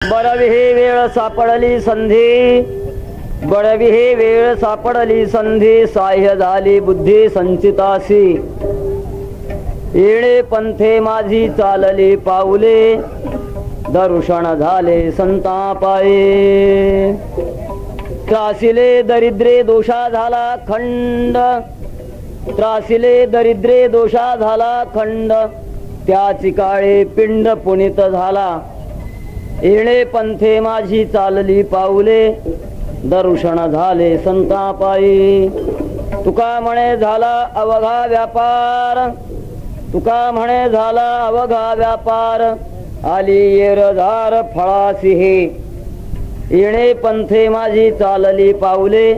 बरविही वेळ सापडली संधी, बडविही वेळ सापडली संधी, साह्य झाली बुद्धी संचितासी. येणे पंथे माझी चालली पाऊले, दर्शन झाले संतापाये. त्रासिले दरिद्रे दोषा झाला खंड, त्रासिले दरिद्रे दोषा झाला खंड, त्याची काळे पिंड पुनित झाला. येणे पंथे माझी चालली पाऊले, दर्शन झाले संतापायी. तुका म्हणे झाला अवघा व्यापार, तुका म्हणे झाला अवघा व्यापार, आली येरधार फळासी हे. येणे पंथे माझी चालली पाऊले,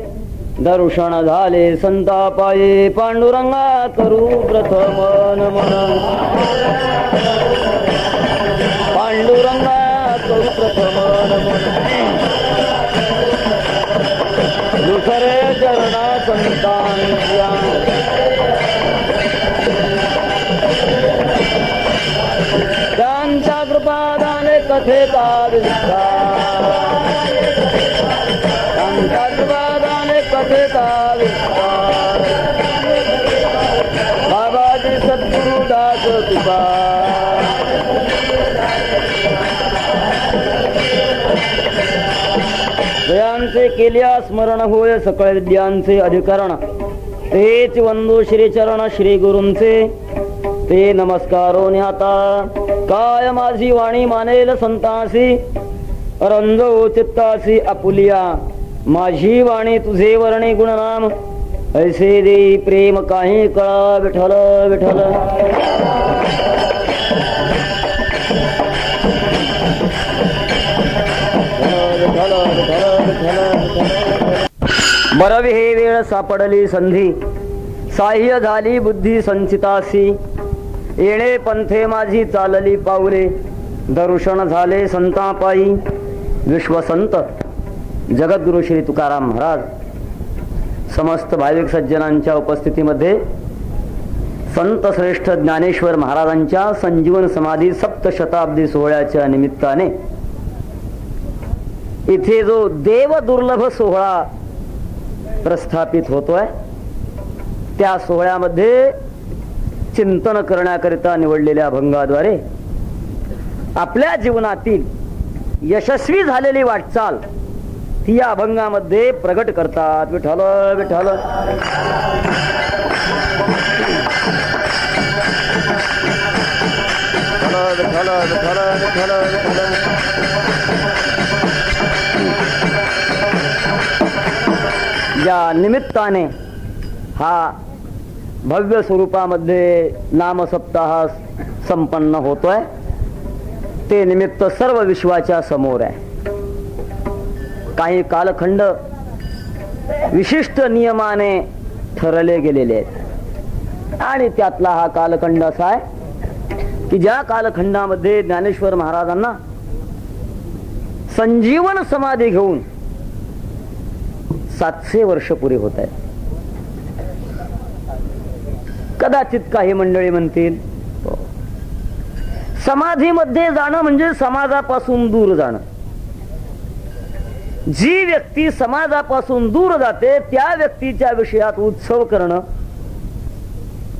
दर्शन झाले संतापाये. पांडुरंगा करू प्रथम नमन, पांडुरंगा करू प्रथम नमन. दुसरे चरणा संतांच्या, त्यांच्या कृपादाने कथेचा विस्तार, त्यांच्या कृपादाने कथेचा विस्तार. बाबाजी सद्गुरुदास तुका, दयांचे केल्या स्मरण होय सकळ विद्यांचे अधिकरण. तेच वंदू श्री चरण श्री गुरूंचे, ते नमस्कारो न्याता. काय माझी वाणी मानेल संतासी, रंजो चित्तासी आपुलिया. माझी वाणी तुझे वर्णे गुणनाम, ऐसे देई प्रेम काही कळा. विठ्ठल विठ्ठल बरविही वेळ सापडली संधी, साह्य झाली बुद्धी संचितासी. येणे पंथे माझी चालली पाऊले, दर्शन झाले संतापायी. विश्वसंत जगद्गुरु श्री तुकाराम महाराज समस्त भाविक सज्जनांच्या उपस्थितीमध्ये संत श्रेष्ठ ज्ञानेश्वर महाराजांच्या संजीवन समाधी सप्तशताब्दी सोहळ्याच्या निमित्ताने इथे जो देव दुर्लभ सोहळा प्रस्थापित होतोय, त्या सोहळ्यामध्ये चिंतन करण्याकरिता निवडलेल्या अभंगाद्वारे आपल्या जीवनातील यशस्वी झालेली वाटचाल ती या अभंगामध्ये प्रगट करतात. विठ्ठल विठ्ठल विठ्ठल विठ्ठल विठ्ठल विठ्ठल. या निमित्ताने हा भव्य स्वरूपामध्ये नामसप्ताह संपन्न होतोय. ते निमित्त सर्व विश्वाच्या समोर आहे. काही कालखंड विशिष्ट नियमाने ठरले गेलेले आहेत आणि त्यातला हा कालखंड असा आहे की ज्या कालखंडामध्ये ज्ञानेश्वर महाराजांना संजीवन समाधी घेऊन 700 वर्ष पुरे होत आहेत. कदाचित काही मंडळी म्हणतील समाधीमध्ये जाणं म्हणजे समाजापासून दूर जाणं. जी व्यक्ती समाजापासून दूर जाते त्या व्यक्तीच्या विषयात उत्सव करणं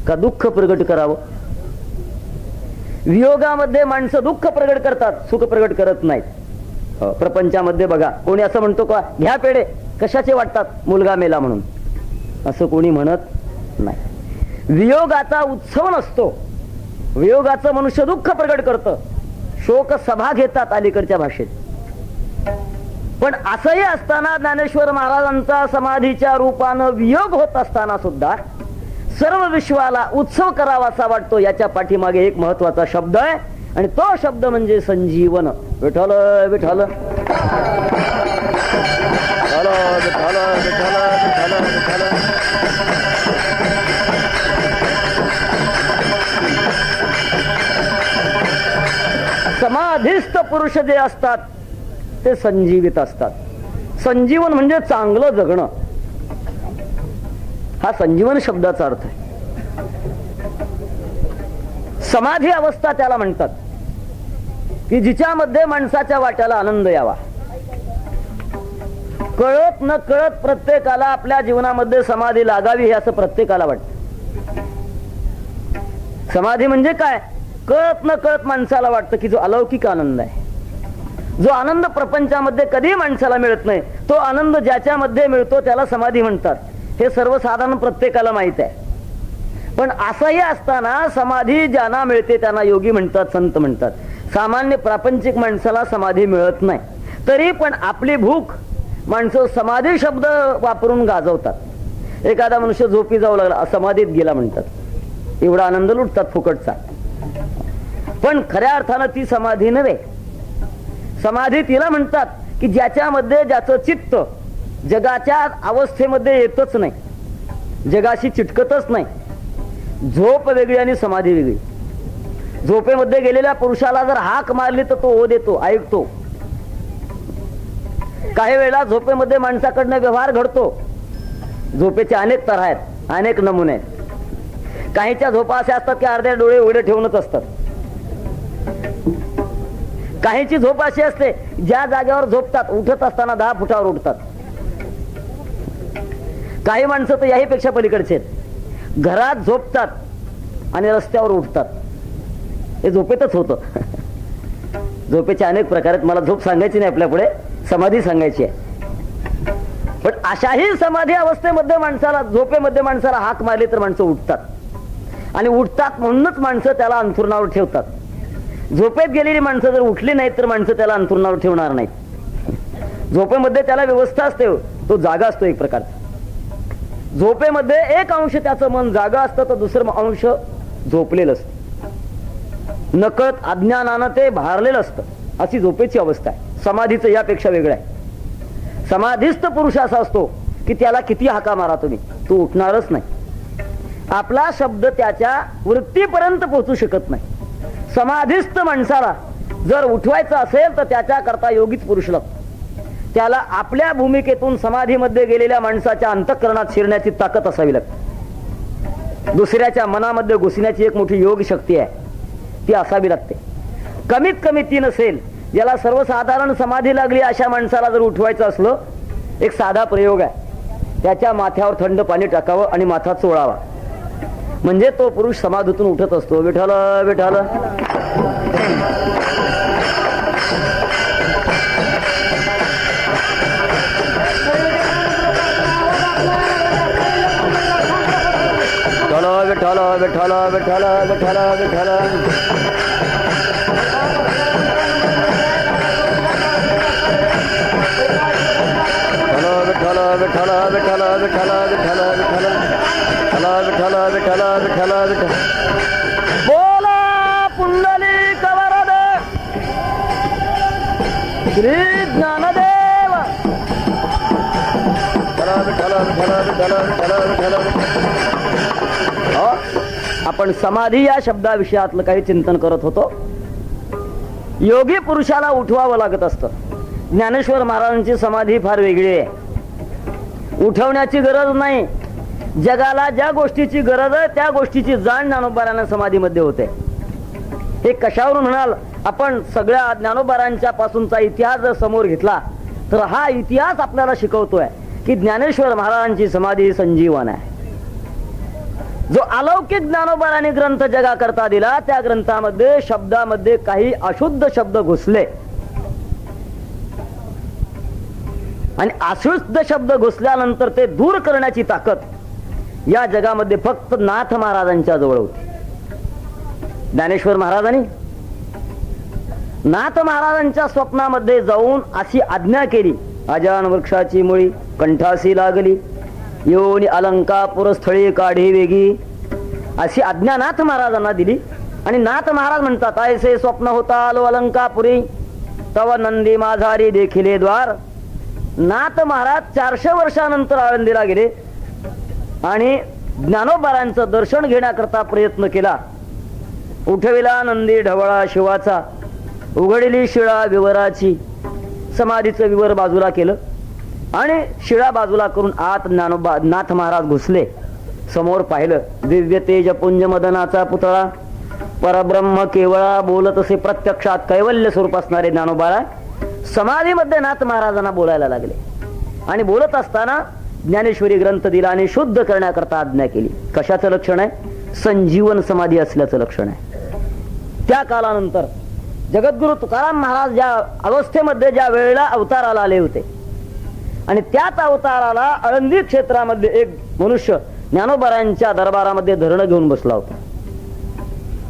का दुःख प्रगट करावं. वियोगामध्ये माणसं दुःख प्रगट करतात, सुख प्रगट करत नाहीत. प्रपंचामध्ये बघा, कोणी असं म्हणतो का घ्या पेढे, कशाचे वाटतात, मुलगा मेला म्हणून, असं कोणी म्हणत नाही. वियोगाचा उत्सव नसतो. वियोगाचं मनुष्य दुःख प्रगट करतं, शोक सभा घेतात अलीकडच्या भाषेत. पण असंही असताना ज्ञानेश्वर महाराजांचा समाधीच्या रूपानं वियोग होत असताना सुद्धा सर्व विश्वाला उत्सव करावासा वाटतो. याच्या पाठीमागे एक महत्वाचा शब्द आहे आणि तो शब्द म्हणजे संजीवन. विठ्ठल विठ्ठल विठ्ठल विठ्ठल विठ्ठल विठ्ठल. समाधीस्थ पुरुष जे असतात ते संजीवित असतात. संजीवन म्हणजे चांगलं जगणं, हा संजीवन शब्दाचा अर्थ आहे. समाधी अवस्था त्याला म्हणतात. की जिच्यामध्ये माणसाच्या वाट्याला आनंद यावा. कळत न कळत प्रत्येकाला आपल्या जीवनामध्ये समाधी लागावी हे असं प्रत्येकाला वाटतं. समाधी म्हणजे काय? कळत न कळत माणसाला वाटतं की जो अलौकिक आनंद आहे, जो आनंद प्रपंचामध्ये कधी माणसाला मिळत नाही, तो आनंद ज्याच्यामध्ये मिळतो त्याला समाधी म्हणतात. हे सर्वसाधारण प्रत्येकाला माहित आहे. पण असंही असताना समाधी ज्यांना मिळते त्यांना योगी म्हणतात, संत म्हणतात. सामान्य प्रापंचिक माणसाला समाधी मिळत नाही. तरी पण आपली भूक माणसं समाधी शब्द वापरून गाजवतात. एखादा मनुष्य झोपी जाऊ लागला, समाधीत गेला म्हणतात. एवढा आनंद लुटतात फुकटचा. पण खऱ्या अर्थानं ती समाधी नव्हे. समाधी तिला म्हणतात की ज्याच्यामध्ये ज्याचं चित्त जगाच्या अवस्थेमध्ये येतच नाही, जगाशी चिटकतच नाही. झोप वेगळी आणि समाधी वेगळी. झोपेमध्ये गेलेल्या पुरुषाला जर हाक मारली तर तो ओ देतो, ऐकतो. काही वेळेला झोपेमध्ये माणसाकडनं व्यवहार घडतो. झोपेचे अनेक तऱ्हा आहेत, अनेक नमुने आहेत. काहीच्या झोपा अशा असतात की अर्ध्या डोळे उघडे ठेवूनच असतात. काहीची झोप अशी असते ज्या जागेवर झोपतात उठत असताना 10 फुटावर उठतात. काही माणसं तर याही पेक्षा पलीकडचे आहेत. घरात झोपतात आणि रस्त्यावर उठतात. हे झोपेतच होतं. झोपेचे अनेक प्रकार आहेत. मला झोप सांगायची नाही आपल्या पुढे, समाधी सांगायची आहे. पण अशाही समाधी अवस्थेमध्ये माणसाला, झोपेमध्ये माणसाला हाक मारली तर माणसं उठतात. आणि उठतात म्हणूनच माणसं त्याला अंथरुणावर ठेवतात. झोपेत गेलेली माणसं जर उठली नाहीत तर माणसं त्याला अंथरुणावर ठेवणार नाहीत. झोपेमध्ये त्याला व्यवस्था असते, तो जागा असतो एक प्रकारचा. झोपेमध्ये एक अंश त्याचं मन जागा असतं तर दुसरं अंश झोपलेलं असतं. नकळत अज्ञानानं ते भारलेलं असतं. अशी झोपेची अवस्था आहे. समाधीचं यापेक्षा वेगळं आहे. समाधीस्थ पुरुष असा असतो की त्याला किती हाका मारा तुम्ही, तो उठणारच नाही. आपला शब्द त्याच्या वृत्तीपर्यंत पोहोचू शकत नाही. समाधीस्थ माणसाला जर उठवायचं असेल तर त्याच्याकरता योगीच पुरुष लागतो. त्याला आपल्या भूमिकेतून समाधीमध्ये गेलेल्या माणसाच्या अंतःकरणात शिरण्याची ताकद असावी लागते. दुसऱ्याच्या मनामध्ये घुसण्याची एक मोठी योग शक्ती आहे, ती असावी लागते. कमीत कमी ती नसेल. ज्याला सर्वसाधारण समाधी लागली अशा माणसाला जर उठवायचं असलं, एक साधा प्रयोग आहे. त्याच्या माथ्यावर थंड पाणी टाकावं आणि माथा चोळावा, म्हणजे तो पुरुष समाधीतून उठत असतो. विठ्ठल विठ्ठल. विठ्ठल विठ्ठल विठ्ठल विठ्ठल विठ्ठल. विठ्ठल विठ्ठल विठ्ठल विठ्ठल विठ्ठल विठ्ठल विठ्ठल विठ्ठल विठ्ठल. बोला पुंडलिक वरद श्री ज्ञानदेव. विठ्ठल विठ्ठल विठ्ठल विठ्ठल विठ्ठल. आपण समाधी या शब्दाविषयातलं काही चिंतन करत होतो. योगी पुरुषाला उठवावं लागत असतं. ज्ञानेश्वर महाराजांची समाधी फार वेगळी आहे. उठवण्याची गरज नाही. जगाला ज्या गोष्टीची गरज आहे त्या गोष्टीची जाण ज्ञानोबारांना समाधीमध्ये होते. हे कशावरून म्हणाल? आपण सगळ्या ज्ञानोबारांच्या पासूनचा इतिहास जर समोर घेतला तर हा इतिहास आपल्याला शिकवतोय की ज्ञानेश्वर महाराजांची समाधी संजीवन आहे. जो अलौकिक ज्ञानोबारांनी ग्रंथ जगाकरता दिला त्या ग्रंथामध्ये शब्दामध्ये काही अशुद्ध शब्द घुसले आणि अशुद्ध शब्द घुसल्यानंतर ते दूर करण्याची ताकद या जगामध्ये फक्त नाथ महाराजांच्या जवळ होती. ज्ञानेश्वर महाराजांनी नाथ महाराजांच्या स्वप्नामध्ये जाऊन अशी आज्ञा केली. अजान वृक्षाची मुळी कंठासी लागली, योनी अलंकापुर स्थळी काढी वेगी, अशी आज्ञा नाथ महाराजांना दिली. आणि नाथ महाराज म्हणतात, ऐसे स्वप्न होता आलो अलंकापुरी, तव नंदी माझारी देखिले द्वार. नाथ महाराज 400 वर्षानंतर आळंदीला गेले आणि ज्ञानोबारांचं दर्शन घेण्याकरता प्रयत्न केला. उठविला नंदी ढवळा शिवाचा, उघडली शिळा विवराची. समाधीचं विवर बाजूला केलं आणि शिळा बाजूला करून आत नाथ महाराज घुसले. समोर पाहिलं दिव्य तेज पुंज मदनाचा पुतळा, परब्रह्म केवळा बोलत असे प्रत्यक्षात कैवल्य स्वरूप असणारे ज्ञानोबा समाधीमध्ये नाथ महाराजांना बोलायला लागले आणि बोलत असताना ज्ञानेश्वरी ग्रंथ दिला आणि शुद्ध करण्याकरता आज्ञा केली. कशाचं लक्षण आहे? संजीवन समाधी असल्याचं लक्षण आहे. त्या कालानंतर जगद्गुरु तुकाराम महाराज ज्या अवस्थेमध्ये ज्या वेळेला अवताराला आले होते आणि त्याच अवताराला आळंदी क्षेत्रामध्ये एक मनुष्य ज्ञानोबारांच्या दरबारामध्ये धरणं घेऊन बसला होता.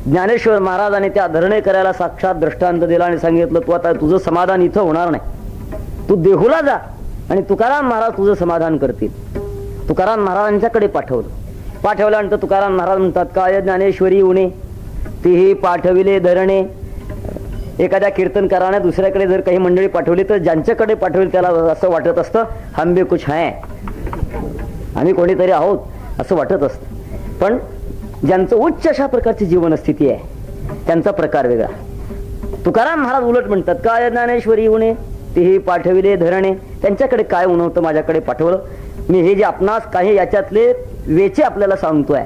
ज्ञानेश्वर महाराजांनी त्या धरणे करायला साक्षात दृष्टांत दिला आणि सांगितलं, तू आता तुझं समाधान इथं होणार नाही, तू देहूला जा आणि तुकाराम महाराज तुझं समाधान करतील. तुकाराम महाराजांच्याकडे पाठवल्यानंतर तुकाराम महाराज म्हणतात, काय ज्ञानेश्वरी उणे तीही पाठविले धरणे. एखाद्या कीर्तनकाराने दुसऱ्याकडे जर काही मंडळी पाठवली तर ज्यांच्याकडे पाठवेल त्याला असं वाटत असतं हम भी कुछ है, आम्ही कोणीतरी आहोत असं वाटत असतं. पण ज्यांचं उच्च अशा प्रकारची जीवनस्थिती आहे त्यांचा प्रकार वेगळा. तुकाराम महाराज उलट म्हणतात, काय ज्ञानेश्वरी उणे तेही पाठविले धरणे. त्यांच्याकडे काय उणवतं माझ्याकडे पाठवलं. मी हे जे आपणास काही याच्यातले वेचे आपल्याला सांगतोय,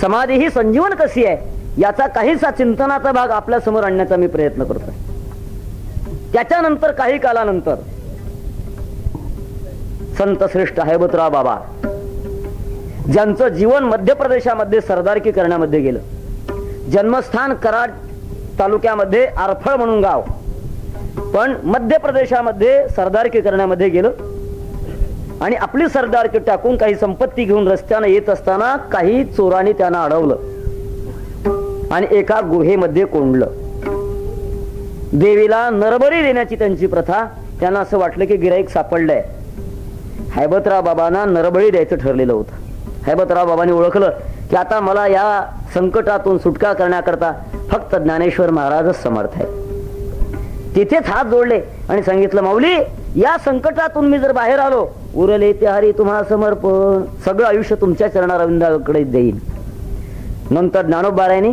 समाधी ही संजीवन कशी आहे याचा काहीसा चिंतनाचा भाग आपल्या समोर आणण्याचा मी प्रयत्न करतोय. त्याच्यानंतर काही कालानंतर संत श्रेष्ठ हैबतराव बाबा ज्यांचं जीवन मध्य प्रदेशामध्ये सरदारकी करण्यामध्ये गेलं, जन्मस्थान कराड तालुक्यामध्ये आरफळ म्हणून गाव, पण मध्य प्रदेशामध्ये सरदारकी करण्यामध्ये गेलं आणि आपली सरदारकी टाकून काही संपत्ती घेऊन रस्त्याने येत असताना काही चोरांनी त्यांना अडवलं आणि एका गुहेमध्ये कोंडलं. देवीला नरबळी देण्याची त्यांची प्रथा. त्यांना असं वाटलं की गिराईक सापडलंय. हैबतराव बाबांना नरबळी द्यायचं ठरलेलं होतं. हैबतराव बाबांनी ओळखलं की आता मला या संकटातून सुटका करण्याकरता फक्त ज्ञानेश्वर महाराजच समर्थ आहे. तिथेच हात जोडले आणि सांगितलं, माऊली या संकटातून मी जर बाहेर आलो, उरले ते हरी तुम्हा समर्पण, सगळं आयुष्य तुमच्या चरणारविंदाकडे देईन. नंतर ज्ञानोबारायांनी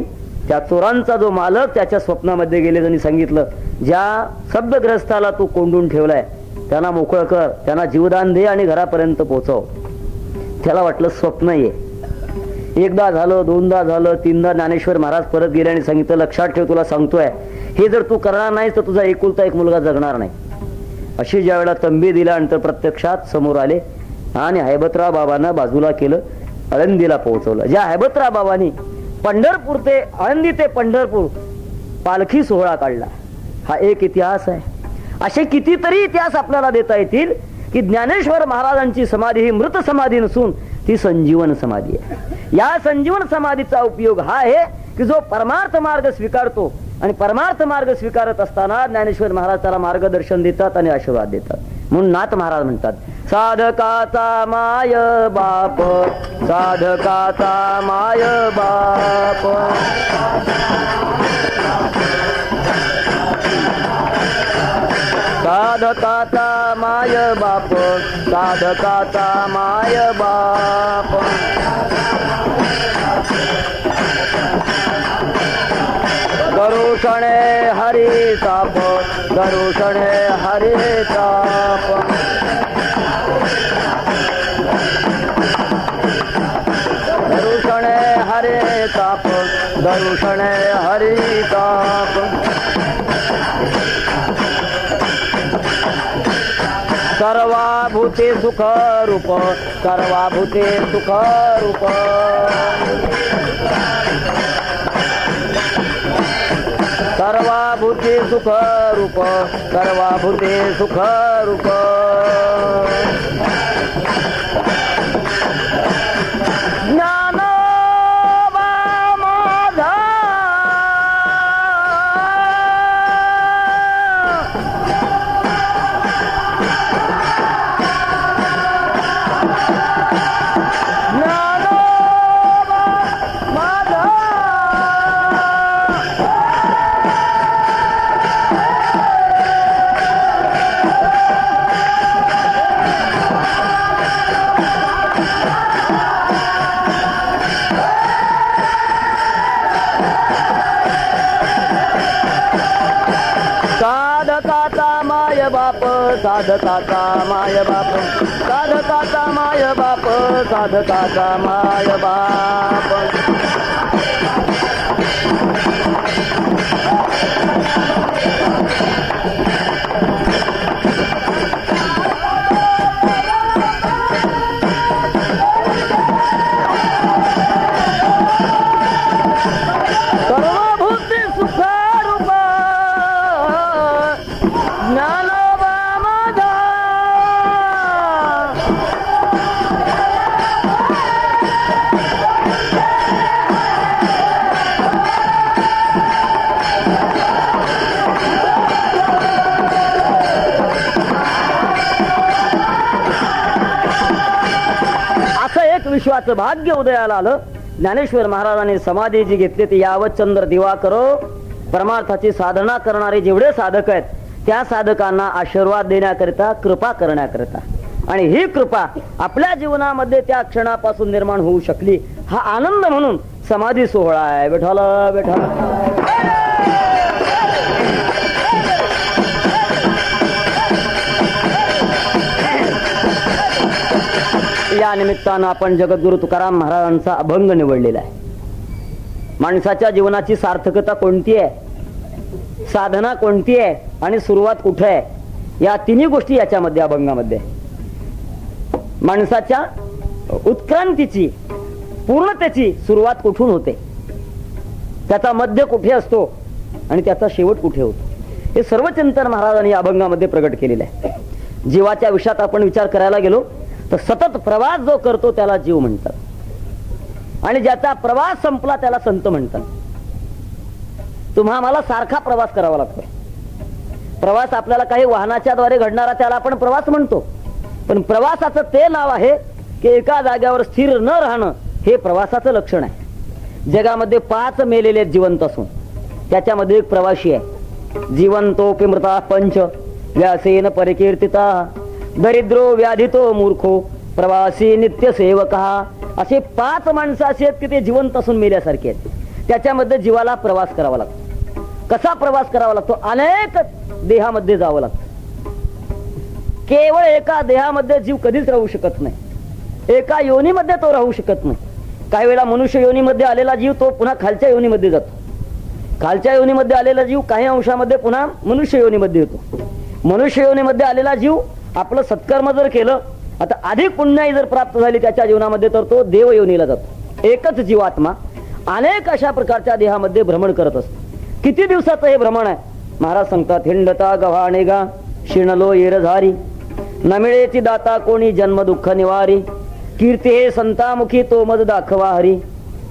त्या चोरांचा जो मालक त्याच्या स्वप्नामध्ये गेले आणि सांगितलं, ज्या शब्दग्रस्ताला तू कोंडून ठेवलाय त्यांना मोकळं कर, त्यांना जीवदान दे आणि घरापर्यंत पोहोचव. त्याला वाटलं स्वप्न ये. एकदा झालं, दोनदा झालं, तीनदा ज्ञानेश्वर महाराज परत गेले आणि सांगितलं, लक्षात ठेव तुला सांगतोय, हे जर तू करणार नाहीस तर तुझा एकुलता एक मुलगा जगणार नाही. अशी ज्या वेळेला तंबी दिल्यानंतर प्रत्यक्षात समोर आले आणि हैबतराव बाबांना बाजूला केलं, आळंदीला पोहोचवलं. ज्या हैबतराव बाबांनी पंढरपूर ते आळंदी ते पंढरपूर पालखी सोहळा काढला, हा एक इतिहास आहे. असे कितीतरी इतिहास आपल्याला देता येतील की ज्ञानेश्वर महाराजांची समाधी ही मृत समाधी नसून ती संजीवन समाधी आहे. या संजीवन समाधीचा उपयोग हा आहे की जो परमार्थ मार्ग स्वीकारतो आणि परमार्थ मार्ग स्वीकारत असताना ज्ञानेश्वर महाराज त्याला मार्गदर्शन देतात आणि आशीर्वाद देतात. म्हणून नाथ महाराज म्हणतात, साधकाचा माय बाप, साधकाचा माय बाप, साधकाचा माय बाप, साधकाचा माय बाप. दरुषणे हरी ताप, दरुषणे हरी ताप, दरुषणे हरे ताप, दरुषणे हरी ताप. सर्वाभूते सुख रूप, सर्वाभूते सुख रूप, सर्वाभूते सुख रूप, सर्वाभूते सुख रूप. साधकाचा माय बाप, साधकाचा माय बाप, साधकाचा माय बाप. विश्वाचं भाग्य उदयाला आलं. ज्ञानेश्वर महाराजांनी समाधी जी घेतली ती यावत चंद्र दिवा करो. परमार्थाची साधना करणारे जेवढे साधक आहेत त्या साधकांना आशीर्वाद देण्याकरिता, कृपा करण्याकरिता, आणि ही कृपा आपल्या जीवनामध्ये त्या क्षणापासून निर्माण होऊ शकली हा आनंद म्हणून समाधी सोहळा आहे. विठ्ठल विठ्ठल. या निमित्तानं आपण जगद्गुरु तुकाराम महाराजांचा अभंग निवडलेला आहे. माणसाच्या जीवनाची सार्थकता कोणती आहे, साधना कोणती आहे आणि सुरुवात कुठे आहे, या तिन्ही गोष्टी याच्यामध्ये अभंगामध्ये. माणसाच्या उत्क्रांतीची, पूर्णतेची सुरुवात कुठून होते, त्याचा मध्य कुठे असतो आणि त्याचा शेवट कुठे होतो, हे सर्व चिंतन महाराजांनी या अभंगामध्ये प्रगट केलेलं आहे. जीवाच्या विषयात आपण विचार करायला गेलो तर सतत प्रवास जो करतो त्याला जीव म्हणतात, आणि ज्याचा प्रवास संपला त्याला संत म्हणतात. मला सारखा प्रवास करावा लागतो. प्रवास आपल्याला काही वाहनाच्या द्वारे घडणारा त्याला आपण प्रवास म्हणतो, पण प्रवासाचं ते नाव आहे की एका जाग्यावर स्थिर न राहणं हे प्रवासाचं लक्षण आहे. जगामध्ये 5 मेलेले जिवंत असून त्याच्यामध्ये एक प्रवासी आहे. जिवंतोपि मृता पंच व्यासेन परिकीर्तिता दरिद्रो व्याधितो मूर्खो प्रवासी नित्य सेवका. असे 5 माणसं असे आहेत की ते जिवंत असून मेल्यासारखे आहेत. त्याच्यामध्ये जीवाला प्रवास करावा लागतो. कसा प्रवास करावा लागतो, अनेक देहामध्ये जावं लागतं. केवळ एका देहामध्ये जीव कधीच राहू शकत नाही, एका योनीमध्ये तो राहू शकत नाही. काही वेळा मनुष्य योनीमध्ये आलेला जीव तो पुन्हा खालच्या योनीमध्ये जातो, खालच्या योनीमध्ये आलेला जीव काही अंशामध्ये पुन्हा मनुष्य योनीमध्ये येतो. मनुष्य योनीमध्ये आलेला जीव आपलं सत्कर्म जर केलं, आता अधिक पुण्याई जर प्राप्त झाली त्याच्या जीवनामध्ये, तर तो देव योनीला जातो. एकच जीवात्मा अनेक अशा प्रकारच्या देहामध्ये भ्रमण करत असतो. किती दिवसाचं हे भ्रमण आहे महाराज सांगतात. हिंडता गव्हाणे गा शिणलो येरझारी न मिळेची दाता कोणी जन्म दुःख निवारी. कीर्ती हे संतामुखी तो मज दाखवा हरी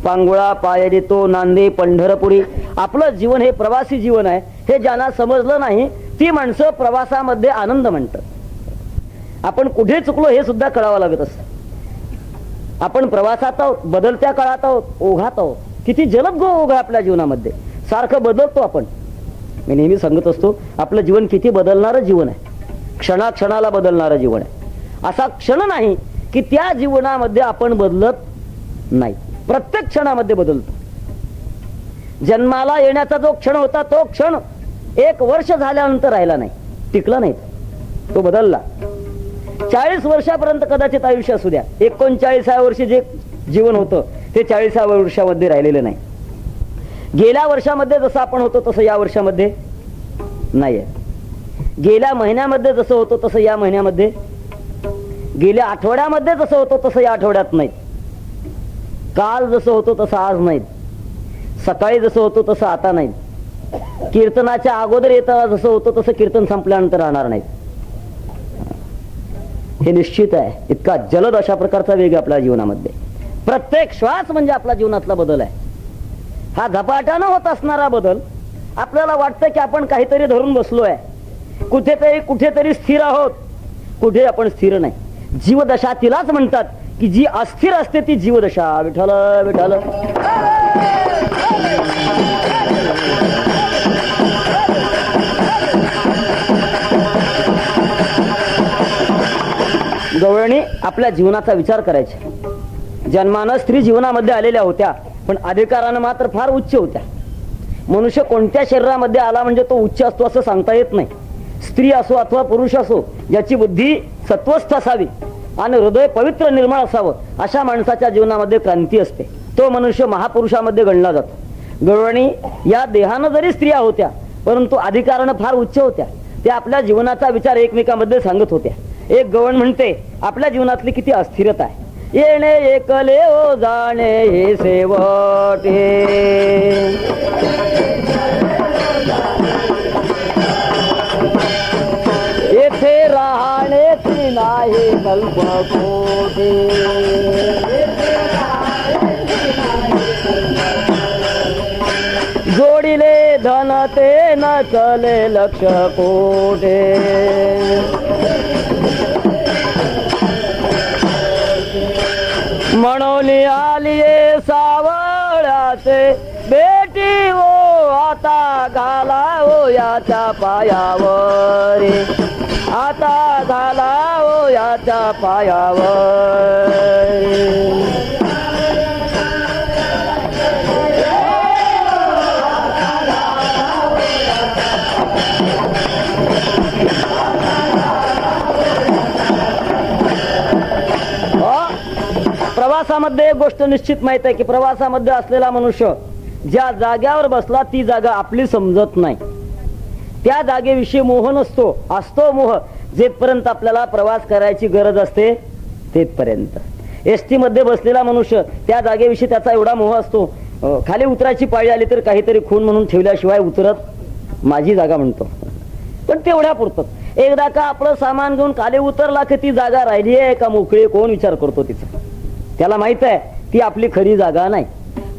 पांगुळा पाय देतो नांदे पंढरपुरी. आपलं जीवन हे प्रवासी जीवन आहे हे ज्यांना समजलं नाही ती माणसं प्रवासामध्ये आनंद म्हणतात. आपण कुठे चुकलो हे सुद्धा कळावं लागत असतं. आपण प्रवासात आहोत, बदलत्या काळात आहोत, ओघात आहोत. किती जलद गो ओघ आपल्या जीवनामध्ये, सारखं बदलतो आपण. मी नेहमी सांगत असतो आपलं जीवन किती बदलणारं जीवन आहे, क्षणाक्षणाला बदलणारं जीवन आहे. असा क्षण नाही की त्या जीवनामध्ये आपण बदलत नाही, प्रत्येक क्षणामध्ये बदलतो. जन्माला येण्याचा जो क्षण होता तो क्षण 1 वर्ष झाल्यानंतर राहिला नाही, टिकला नाही, तो बदलला. 40 वर्षापर्यंत कदाचित आयुष्य असू द्या, 39व्या वर्षी जे जीवन होतं ते 40व्या वर्षामध्ये राहिलेलं नाही. गेल्या वर्षामध्ये जसं आपण होतो तसं या वर्षामध्ये नाहीये. गेल्या महिन्यामध्ये जसं होतं तसं या महिन्यामध्ये, गेल्या आठवड्यामध्ये जसं होतं तसं या आठवड्यात नाही. काल जसं होतं तसं आज नाही, सकाळी जसं होतं तसं आता नाही. कीर्तनाच्या अगोदर येताना जसं होतं तसं कीर्तन संपल्यानंतर राहणार नाही. हे निश्चित आहे. इतका जलद अशा प्रकारचा वेग आपल्या जीवनामध्ये. प्रत्येक श्वास म्हणजे आपल्या जीवनातला बदल आहे. हा झपाट्यानं होत असणारा बदल. आपल्याला वाटतं की आपण काहीतरी धरून बसलोय, कुठेतरी स्थिर आहोत, कुठे आपण स्थिर नाही. जीवदशा तिलाच म्हणतात की जी अस्थिर असते ती जीवदशा. विठ्ठल विठ्ठल. गवळणी आपल्या जीवनाचा विचार करायचे. जन्मानं स्त्री जीवनामध्ये आलेल्या होत्या, पण अधिकारानं मात्र फार उच्च होत्या. मनुष्य कोणत्या शरीरामध्ये आला म्हणजे तो उच्च असतो असं सांगता येत नाही. स्त्री असो अथवा पुरुष असो, ज्याची बुद्धी सत्वस्थ असावी आणि हृदय पवित्र निर्मळ असावं, अशा माणसाच्या जीवनामध्ये क्रांती असते. तो मनुष्य महापुरुषामध्ये गणला जातो. गवळणी या देहानं जरी स्त्रिया होत्या, परंतु अधिकारानं फार उच्च होत्या. त्या आपल्या जीवनाचा विचार एकमेकांमध्ये सांगत होत्या. एक गवण म्हणते आपल्या जीवनातली किती अस्थिरता आहे. येणे एकले ओ जाणे हे शेवटे, येथे राहण्याची नाही कल्पकोटे. जोडिले धन ते न चले लक्ष कोटे. म्हणून याच्या पायावर, आता झाला ओ याच्या पायावर. प्रवासामध्ये एक गोष्ट निश्चित माहित आहे की प्रवासामध्ये असलेला मनुष्य ज्या जाग्यावर बसला ती जागा आपली समजत नाही. त्या जागेविषयी मोह नसतो, असतो मोह जेथपर्यंत आपल्याला प्रवास करायची गरज असते तेथपर्यंत. एसटी मध्ये बसलेला मनुष्य त्या जागेविषयी त्याचा एवढा मोह असतो, खाली उतरायची पाळी आली तर काहीतरी खून म्हणून ठेवल्याशिवाय उतरत माझी जागा म्हणतो. पण तेवढ्या पुरतं. एकदा का आपलं सामान घेऊन खाली उतरला की ती जागा राहिली आहे का मोकळी कोण विचार करतो तिचा. त्याला माहित आहे ती आपली खरी जागा नाही.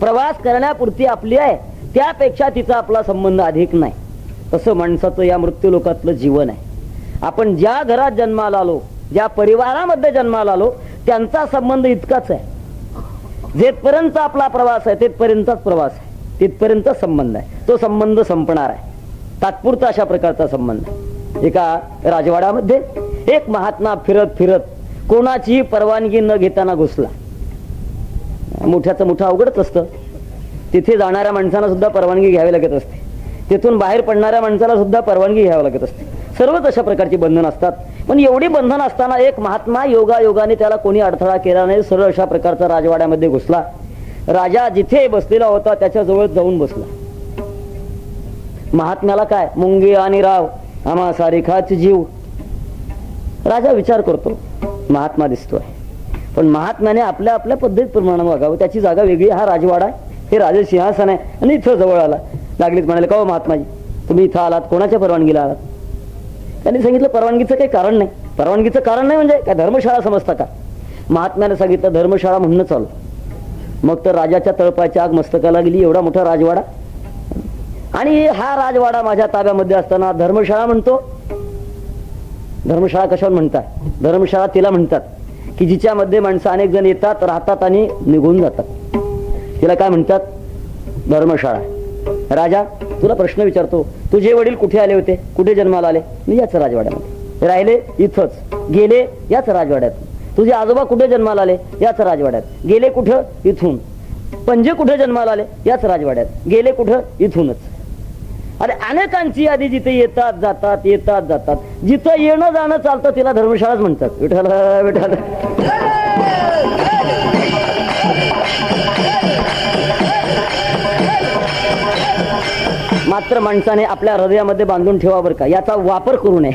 प्रवास करण्यापुरती आपली आहे, त्यापेक्षा तिचा आपला संबंध अधिक नाही. तसं माणसाचं या मृत्यू लोकातलं जीवन आहे. आपण ज्या घरात जन्माला आलो, ज्या परिवारामध्ये जन्माला आलो त्यांचा संबंध इतकाच आहे. जेथपर्यंत आपला प्रवास आहे तेथपर्यंतच प्रवास आहे, तिथपर्यंत संबंध आहे. तो संबंध संपणार आहे, तात्पुरता अशा प्रकारचा संबंध आहे. एका राजवाड्यामध्ये एक महात्मा फिरत फिरत कोणाचीही परवानगी न घेताना घुसला. मोठ्याचं मोठं अवघडच असतं. तिथे जाणाऱ्या माणसांना सुद्धा परवानगी घ्यावी लागत असते, तिथून बाहेर पडणाऱ्या माणसाला सुद्धा परवानगी घ्यावी लागत असते. सर्वच अशा प्रकारची बंधन असतात. पण एवढी बंधन असताना एक महात्मा योगायोगाने त्याला कोणी अडथळा केला नाही, सरळ अशा प्रकारचा राजवाड्यामध्ये घुसला. राजा जिथे बसलेला होता त्याच्या जवळ जाऊन बसला. महात्म्याला काय, मुंगी आणि राव आम्हा सारिखाच जीव. राजा विचार करतो, महात्मा दिसतोय, पण महात्म्याने आपल्या आपल्या पद्धतीप्रमाणे वागावं. त्याची जागा वेगळी, हा राजवाडा आहे, हे राजसिंहासन आहे. आणि इथं जवळ आला. लागलीच म्हणाले, का हो महात्माजी तुम्ही इथं आलात, कोणाच्या परवानगीला आलात? त्यांनी सांगितलं परवानगीचं काही कारण नाही. परवानगीचं कारण नाही म्हणजे काय धर्मशाळा समजता का? महात्म्याने सांगितलं धर्मशाळा म्हणणं चालू. मग तर राजाच्या तळपायच्या आग मस्तकाला गेली. एवढा मोठा राजवाडा, आणि हा राजवाडा माझ्या ताब्यामध्ये असताना धर्मशाळा म्हणतो. धर्मशाळा कशावर म्हणतात? धर्मशाळा तिला म्हणतात की जिच्यामध्ये माणसं अनेक जण येतात, राहतात आणि निघून जातात. तिला काय म्हणतात? धर्मशाळा. राजा तुला प्रश्न विचारतो, तुझे वडील कुठे आले होते, कुठे जन्माला आले? मी याच राजवाड्यामध्ये. राहिले इथंच, गेले याच राजवाड्यात. तुझे आजोबा कुठे जन्माला आले? याच राजवाड्यात. गेले कुठं? इथून. पंजे कुठे जन्माला आले? याच राजवाड्यात. गेले कुठं? इथूनच. अरे अनेकांची यादी जिथे येतात जातात, येतात जातात, जिथं येणं जाणं चालतं तिला धर्मशाळाच म्हणतात. विठ्ठल विठ्ठल. मात्र माणसाने आपल्या हृदयामध्ये बांधून ठेवा बरं का, याचा वापर करू नये.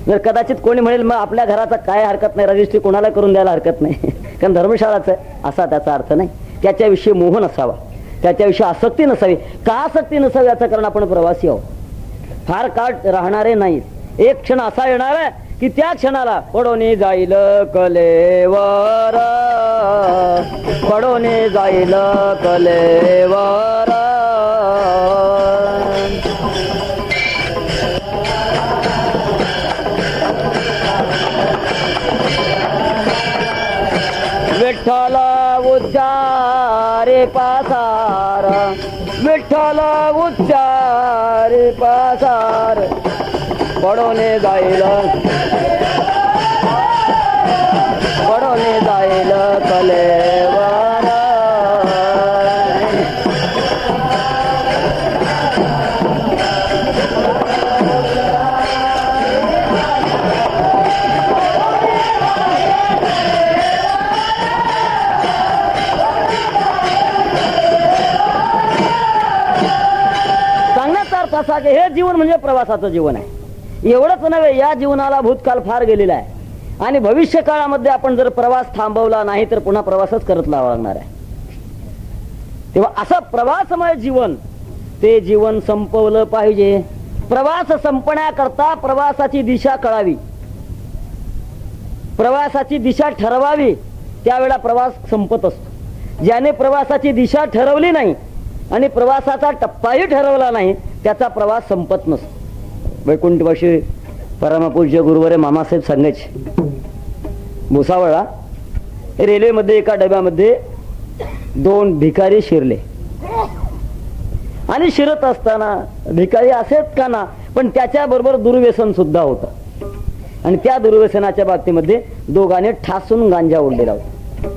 जर कदाचित कोणी म्हणेल मग आपल्या घराचा काय हरकत नाही, रजिस्ट्री कोणाला करून द्यायला हरकत नाही, कारण धर्मशाळाच आहे, असा त्याचा अर्थ नाही. त्याच्याविषयी मोह नसावा, त्याच्याविषयी आसक्ती नसावी. का आसक्ती नसावी याचं कारण आपण प्रवासी आहोत, फार काळ राहणारे नाहीत. एक क्षण असा येणार आहे की त्या क्षणाला पडोने जाईल कलेवर, पडोने जाईल कलेवर. विठ्ठल उच्चारे पासार, विठ्ठल उच्चारे पासार, पडोने जाईल, पडोने जाईल कलेवर. असा की हे जीवन म्हणजे प्रवासाचं जीवन आहे. एवढंच नव्हे, या जीवनाला भूतकाळ फार गेलेला आहे आणि भविष्य काळामध्ये आपण जर प्रवास थांबवला नाही तर पुन्हा प्रवासच करत लावा लागणार आहे. तेव्हा असं प्रवासमय जीवन, ते जीवन संपवलं पाहिजे. प्रवास संपण्याकरता प्रवासाची दिशा कळावी, प्रवासाची दिशा ठरवावी, त्यावेळेला प्रवास संपत असतो. ज्याने प्रवासाची दिशा ठरवली नाही आणि प्रवासाचा टप्पाही ठरवला नाही त्याचा प्रवास संपत नसतो. वैकुंठवासी परमपूज्य गुरुवरे मामासाहेब सांगायचे, भुसावळला रेल्वेमध्ये एका डब्यामध्ये दोन भिकारी शिरले आणि शिरत असताना भिकारी असेच का ना, पण त्याच्याबरोबर दुर्व्यसन सुद्धा होतं. आणि त्या दुर्व्यसनाच्या बाबतीमध्ये दोघांनी ठासून गांजा ओढलेला होता.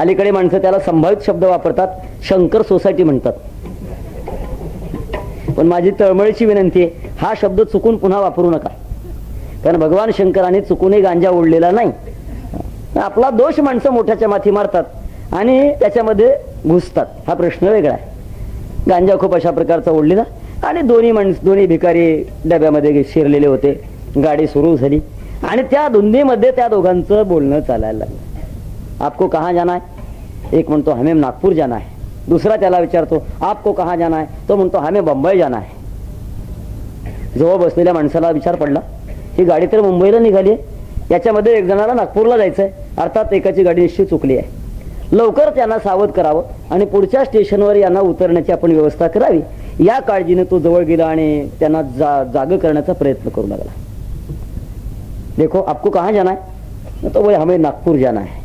अलीकडे माणसं त्याला संभावित शब्द वापरतात, शंकर सोसायटी म्हणतात. पण माझी तळमळीची विनंती आहे, हा शब्द चुकून पुन्हा वापरू नका. कारण भगवान शंकराने चुकूनही गांजा ओढलेला नाही. आपला दोष माणसं मोठ्याच्या माथी मारतात आणि त्याच्यामध्ये घुसतात, हा प्रश्न वेगळा आहे. गांजा खूप अशा प्रकारचा ओढलेला आणि दोन्ही भिकारी डब्यामध्ये शिरलेले होते. गाडी सुरू झाली आणि त्या धुंदीमध्ये त्या दोघांचं बोलणं चालायला लागलं. आपको कहाँ जाना है? एक म्हणतो हमें नागपूर जाना है. दुसरा त्याला विचारतो आपको कहाँ जाना है? तो म्हणतो हमें बंबई जाना है. जवळ बसलेल्या माणसाला विचार पडला, ही गाडी तर मुंबईला निघाली आहे, याच्यामध्ये एक जणाला नागपूरला जायचंय. अर्थात एकाची गाडी निश्चित चुकली आहे. लवकर त्यांना सावध करावं आणि पुढच्या स्टेशनवर यांना उतरण्याची आपण व्यवस्था करावी, या काळजीने तो जवळ गेला आणि त्यांना जाग करण्याचा प्रयत्न करू लागला. देखो आपको कहाँ जाना है? तो बोले हमें नागपुर जाना है.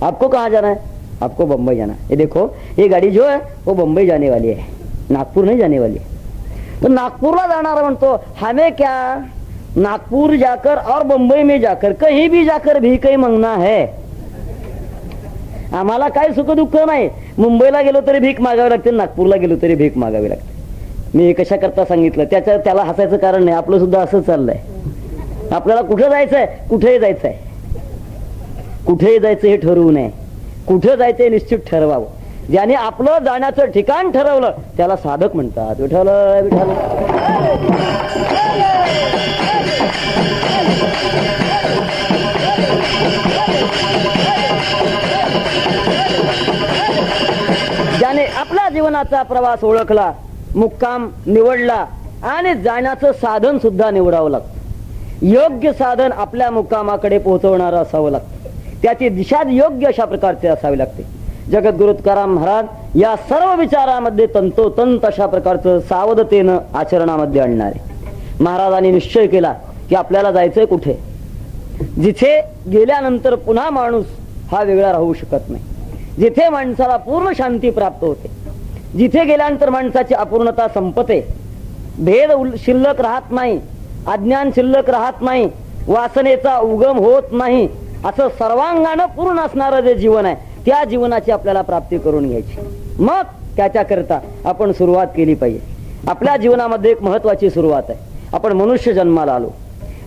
आपको कहाँ जाना है? आपको बम्बई जाना है. ये देखो ये गाड़ी जो है वो बम्बई जाने वाली है, नागपुर नहीं जाने वाली. तो नागपुरला जाणारा म्हणतो हमें क्या नागपुर जाकर और बंबई में जाकर कहीं भी जाकर भी काही मागना है. आम्हाला काही सुख दुःख नाही. मुंबईला गेलो तरी भीक मागावी लागते, नागपूरला गेलो तरी भीक मागावी लागते. मी कशा करता सांगितलं, त्याला हसायचं कारण नाही. आपलं सुद्धा असं चाललंय. आपल्याला कुठे जायचंय? कुठेही जायचंय. कुठेही जायचं हे ठरवू नये. कुठे जायचंय निश्चित ठरवावं. ज्याने आपलं जाण्याचं ठिकाण ठरवलं त्याला साधक म्हणतात. विठ्ठल विठ्ठल. ज्याने आपला जीवनाचा प्रवास ओळखला, मुक्काम निवडला आणि जाण्याचं साधन सुद्धा निवडावं लागतं. योग्य साधन आपल्या मुक्कामाकडे पोहोचवणारं असावं लागतं. त्याची दिशा योग्य अशा प्रकारचे असावी लागते. जगद्गुरु तुकाराम महाराज या सर्व विचारामध्ये तंतोतंत अशा प्रकारचं सावधतेनं आचरणामध्ये आणणारे. महाराजांनी निश्चय केला की आपल्याला जायचंय कुठे, जिथे गेल्यानंतर पुन्हा माणूस हा वेगळा राहू शकत नाही, जिथे माणसाला पूर्ण शांती प्राप्त होते, जिथे गेल्यानंतर माणसाची अपूर्णता संपते, भेद शिल्लक राहत नाही, अज्ञान शिल्लक राहत नाही, वासनेचा उगम होत नाही, असं सर्वांगानं पूर्ण असणारं जे जीवन आहे त्या जीवनाची आपल्याला प्राप्ती करून घ्यायची. मग त्याच्याकरता आपण सुरुवात केली पाहिजे. आपल्या जीवनामध्ये एक महत्वाची सुरुवात आहे. आपण मनुष्य जन्माला आलो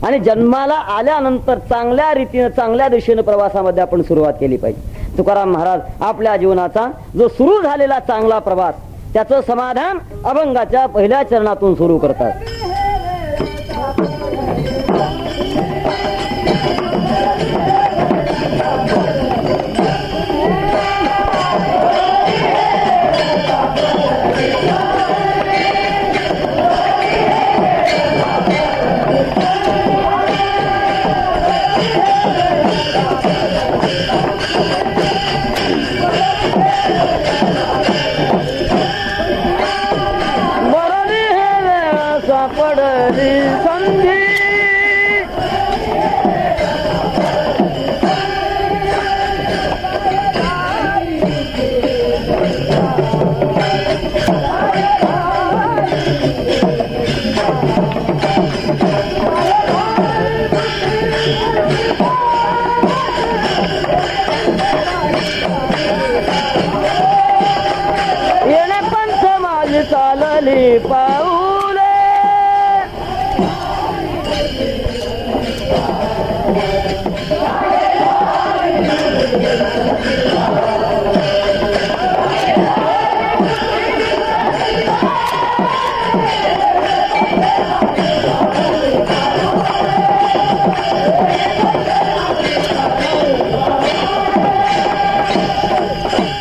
आणि जन्माला आल्यानंतर चांगल्या रीतीने चांगल्या दिशेने प्रवासामध्ये आपण सुरुवात केली पाहिजे. तुकाराम महाराज आपल्या जीवनाचा जो सुरू झालेला चांगला प्रवास त्याचं समाधान अभंगाच्या पहिल्या चरणातून सुरू करतात.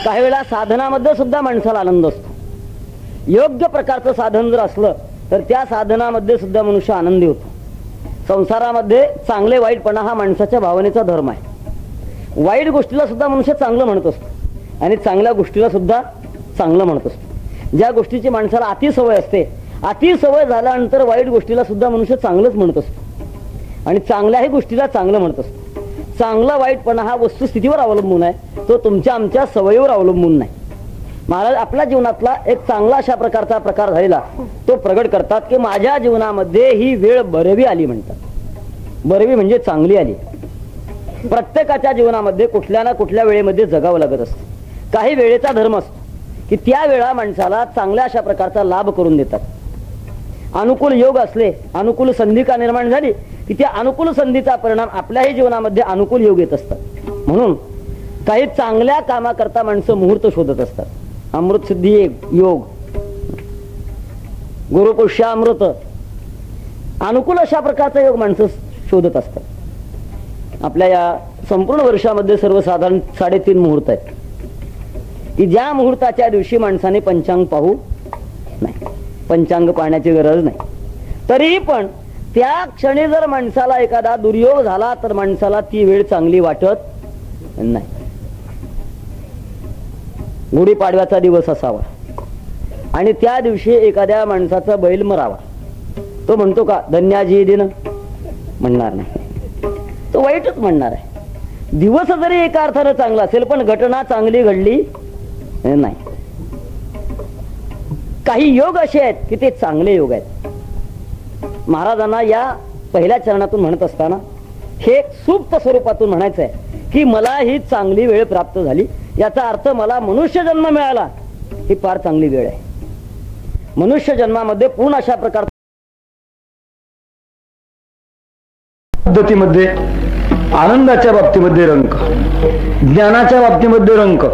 काही वेळा साधनामध्ये सुद्धा माणसाला आनंद असतो. योग्य प्रकारचं साधन जर असलं तर त्या साधनामध्ये सुद्धा मनुष्य आनंदी होतो. संसारामध्ये चांगले वाईटपणा हा माणसाच्या भावनेचा धर्म आहे. वाईट गोष्टीला सुद्धा मनुष्य चांगलं म्हणत असतो आणि चांगल्या गोष्टीला सुद्धा चांगलं म्हणत असतो. ज्या गोष्टीची माणसाला अतिसवय असते, अतिसवय झाल्यानंतर वाईट गोष्टीला सुद्धा मनुष्य चांगलंच म्हणत असतो आणि चांगल्याही गोष्टीला चांगलं म्हणत असतो. चांगला वाईटपणा हा वस्तुस्थितीवर अवलंबून आहे, तो तुमच्या आमच्या सवयीवर अवलंबून नाही. महाराज आपल्या जीवनातला एक चांगला अशा प्रकारचा प्रकार झालेला तो प्रगट करतात की माझ्या जीवनामध्ये ही वेळ बरवी आली म्हणतात. बरवी म्हणजे चांगली आली. प्रत्येकाच्या जीवनामध्ये कुठल्या ना कुठल्या वेळेमध्ये जगावं लागत असतं. काही वेळेचा धर्म असतो की त्या वेळा माणसाला चांगल्या अशा प्रकारचा लाभ करून देतात. अनुकूल योग असले, अनुकूल संधी का निर्माण झाली की त्या अनुकूल संधीचा परिणाम आपल्याही जीवनामध्ये अनुकूल योग येत असतात. म्हणून काही चांगल्या कामाकरता माणसं मुहूर्त शोधत असतात. अमृत सिद्धी योग, गुरुपुष्यामृत, अनुकूल अशा प्रकारचा योग माणसं शोधत असतात. आपल्या या संपूर्ण वर्षामध्ये सर्वसाधारण 3.5 मुहूर्त आहेत की ज्या मुहूर्ताच्या दिवशी माणसाने पंचांग पाहू नाही, पंचांग पाहण्याची गरज नाही. तरीही पण त्या क्षणी जर माणसाला एखादा दुर्योग झाला तर माणसाला ती वेळ चांगली वाटत नाही. गुढीपाडव्याचा दिवस असावा आणि त्या दिवशी एखाद्या माणसाचा बैल मरावा, तो म्हणतो का धन्याजी दिन? म्हणणार नाही, तो वाईटच म्हणणार आहे. दिवस जरी एका अर्थानं चांगला असेल पण घटना चांगली घडली नाही. काही योग असे आहेत की ते चांगले योग आहेत. महाराजांना या पहिल्या चरणातून म्हणत असताना हे सुप्त स्वरूपातून म्हणायचं आहे की मला ही चांगली वेळ प्राप्त झाली. याचा अर्थ मला मनुष्य जन्म मिळाला ही फार चांगली वेळ आहे. मनुष्य जन्मामध्ये पूर्ण अशा प्रकारच्या पद्धतीमध्ये आनंदाच्या बाबतीमध्ये रंक, ज्ञानाच्या बाबतीमध्ये रंक,